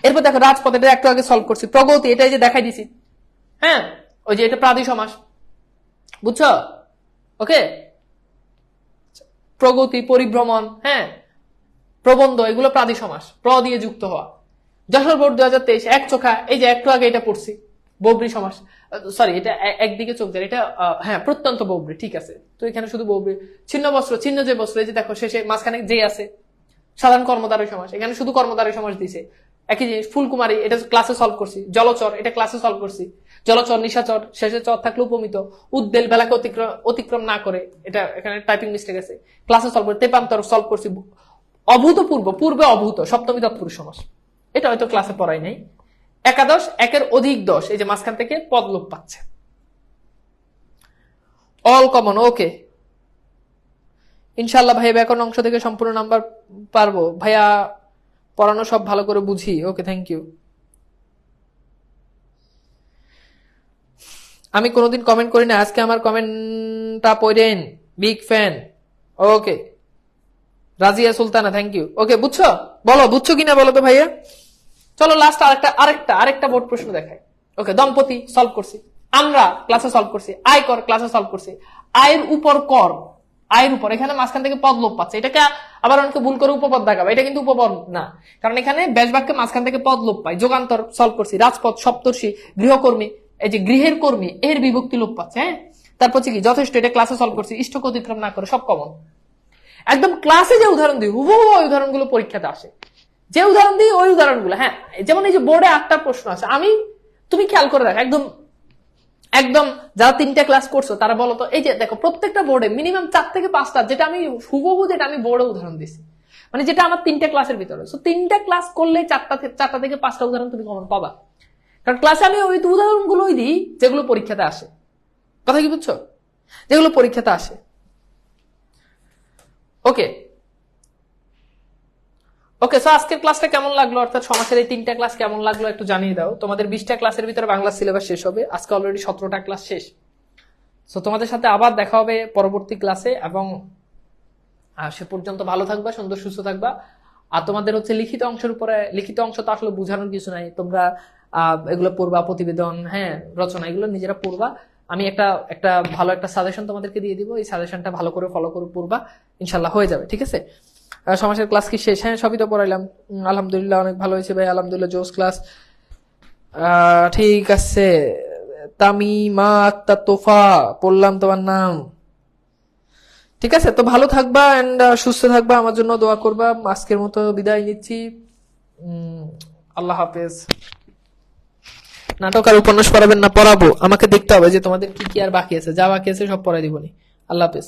এরপর দেখো রাজপথ, এটা একটু আগে সলভ করছি। প্রগতি, এটা যে দেখাই দিছি। হ্যাঁ ওই যে এটা প্রাদি সমাস, বুঝছো? ওকে প্রগতি, পরিভ্রমণ, হ্যাঁ প্রবন্ধ, এগুলো প্রাদি সমাস, প্র দিয়ে যুক্ত হওয়া। যশোর বোর্ড 2023, এক চোখা, এই যে একটু আগে এটা পড়ছি। বৌব্রী সমাস, সরি এটা একদিকে চোখ যায়, এটা হ্যাঁ প্রত্যন্ত বৌব্রী, ঠিক আছে। তো এখানে শুধু বৌব্রী। ছিন্ন বস্ত্র, ছিন্ন যে বস্ত্র, এই যে দেখো শেষে মাঝখানে যে আছে। সাধারণ কর্মধারী সমাস, এখানে শুধু কর্মধারী সমাস দিছে। একই জিনিস। ফুলকুমারী, এটা ক্লাসে সলভ করছি। জলচর, এটা ক্লাসে সলভ করছি। জলচর, নিশাচর, শেষে চর থাকলে উপমিত। উদ্বেল, বেলাকে অতিক্রম না করে, এটা এখানে টাইপিং মিস্টেক আছে, ক্লাসে সলভ করছি। তেপান্তর সলভ করছি। অভূতপূর্ব, পূর্বে অভূত, সপ্তমী তৎপুরুষ সমাস, এটা হয়তো ক্লাসে পড়াই নাই। একাদশ, একের অধিক দশ, এই যে মাঝখান থেকে পদ লোপ পাচ্ছে। অল কমন, ওকে ইনশাল্লাহ ভাইয়া ব্যাকরণ অংশ থেকে সম্পূর্ণ নাম্বার পারবো ভাইয়া, পড়ানো সব ভালো করে বুঝি। Okay thank you. আমি কোনোদিন কমেন্ট করি না, আজকে আমার কমেন্টটা পড়েন, big fan. Okay Razia Sultana, thank you. Okay বুঝছো, বলো বুঝছো কিনা বলো তো ভাইয়া। চলো লাস্ট আরেকটা বোর্ড প্রশ্ন দেখাই। ওকে দম্পতি সলভ করছি, আমরা ক্লাসে সলভ করছি। আয়কর ক্লাসে সলভ করছি। আয়ের উপর কর, আয়ের উপর, এখানে মাঝখান থেকে পদ লোপ পাচ্ছে। এটাকে আবার অনেকে ভুল করে উপপদ দেখাবে, এটা কিন্তু উপপদ না, কারণ এখানে ব্যাস বাক্যে মাঝখান থেকে পদ লোপ পায়। যোগান্তর সলভ করছি। রাজপথ, সপ্তর্ষি, গৃহকর্মী, এই যে গৃহের কর্মী, এর বিভক্তি লোপ পাচ্ছে। হ্যাঁ তারপর কি যথেষ্ট, এটা ক্লাসে সলভ করছি। ইষ্টক অতিক্রম না করে, সব কমন। একদম ক্লাসে যে উদাহরণ দিই হুবহু ওই উদাহরণগুলো পরীক্ষাতে আসে, যে উদাহরণ দিই ওই উদাহরণগুলো। হ্যাঁ যেমন এই যে বোর্ডে 8টা প্রশ্ন আছে, তুমি খেয়াল করে দেখো, একদম যারা 3টা ক্লাস করছো তারা বলো তো, এই যে দেখো প্রত্যেকটা বোর্ডে মিনিমাম 4 থেকে 5টা, যেটা আমি হুবহু যেটা আমি বোর্ডে উদাহরণ দিছি, মানে যেটা আমার 3টা ক্লাসের ভিতরে। 3টা ক্লাস করলে 4টা থেকে 5টা উদাহরণ তুমি কমন পাবা, কারণ ক্লাসে আমি ওই উদাহরণগুলোই দিই যেগুলো পরীক্ষাতে আসে। কথা কি বুঝছো? যেগুলো পরীক্ষাতে আসে। ওকে ওকে সো আজকের ক্লাসটা কেমন লাগলো, অর্থাৎ সমাজের এই 3টা ক্লাস কেমন লাগলো একটু জানিয়ে দাও। তোমাদের 20টা ক্লাসের ভিতরে বাংলা সিলেবাস শেষ হবে, আজকে অলরেডি 17টা ক্লাস শেষ। সো তোমাদের সাথে আবার দেখা হবে পরবর্তী ক্লাসে, এবং সে পর্যন্ত ভালো থাকবা, সুন্দর সুস্থ থাকবা। আর তোমাদের হচ্ছে লিখিত অংশের উপরে, লিখিত অংশ তো আসলে বোঝানোর কিছু নাই, তোমরা এগুলো পড়বা, প্রতিবেদন, হ্যাঁ রচনা, এগুলো নিজেরা পড়বা। আমি একটা ভালো একটা সাজেশন তোমাদেরকে দিয়ে দিব, এই সাজেশনটা ভালো করে ফলো করে পড়বা, ইনশাল্লাহ হয়ে যাবে, ঠিক আছে। সমাজের ক্লাস কি শেষ? হ্যাঁ সবই তো পড়াইলাম, আলহামদুলিল্লাহ অনেক ভালো হয়েছে ভাই, আলহামদুলিল্লাহ জোস ক্লাস। ঠিক আছে, তামিমা আক্তার তোফা, পড়লাম তোমার নাম। ঠিক আছে, তো ভালো থাকবা এন্ড সুস্থ থাকবা, আমার জন্য দোয়া করবা। আজকের মতো বিদায় নিচ্ছি। উম, আল্লাহ হাফেজ। নাটক আর উপন্যাস পড়াবেন না? পড়াবো, আমাকে দেখতে হবে যে তোমাদের কি কি আর বাকি আছে, যা বাকি আছে সব পড়াই দিবনি। আল্লাহ হাফেজ।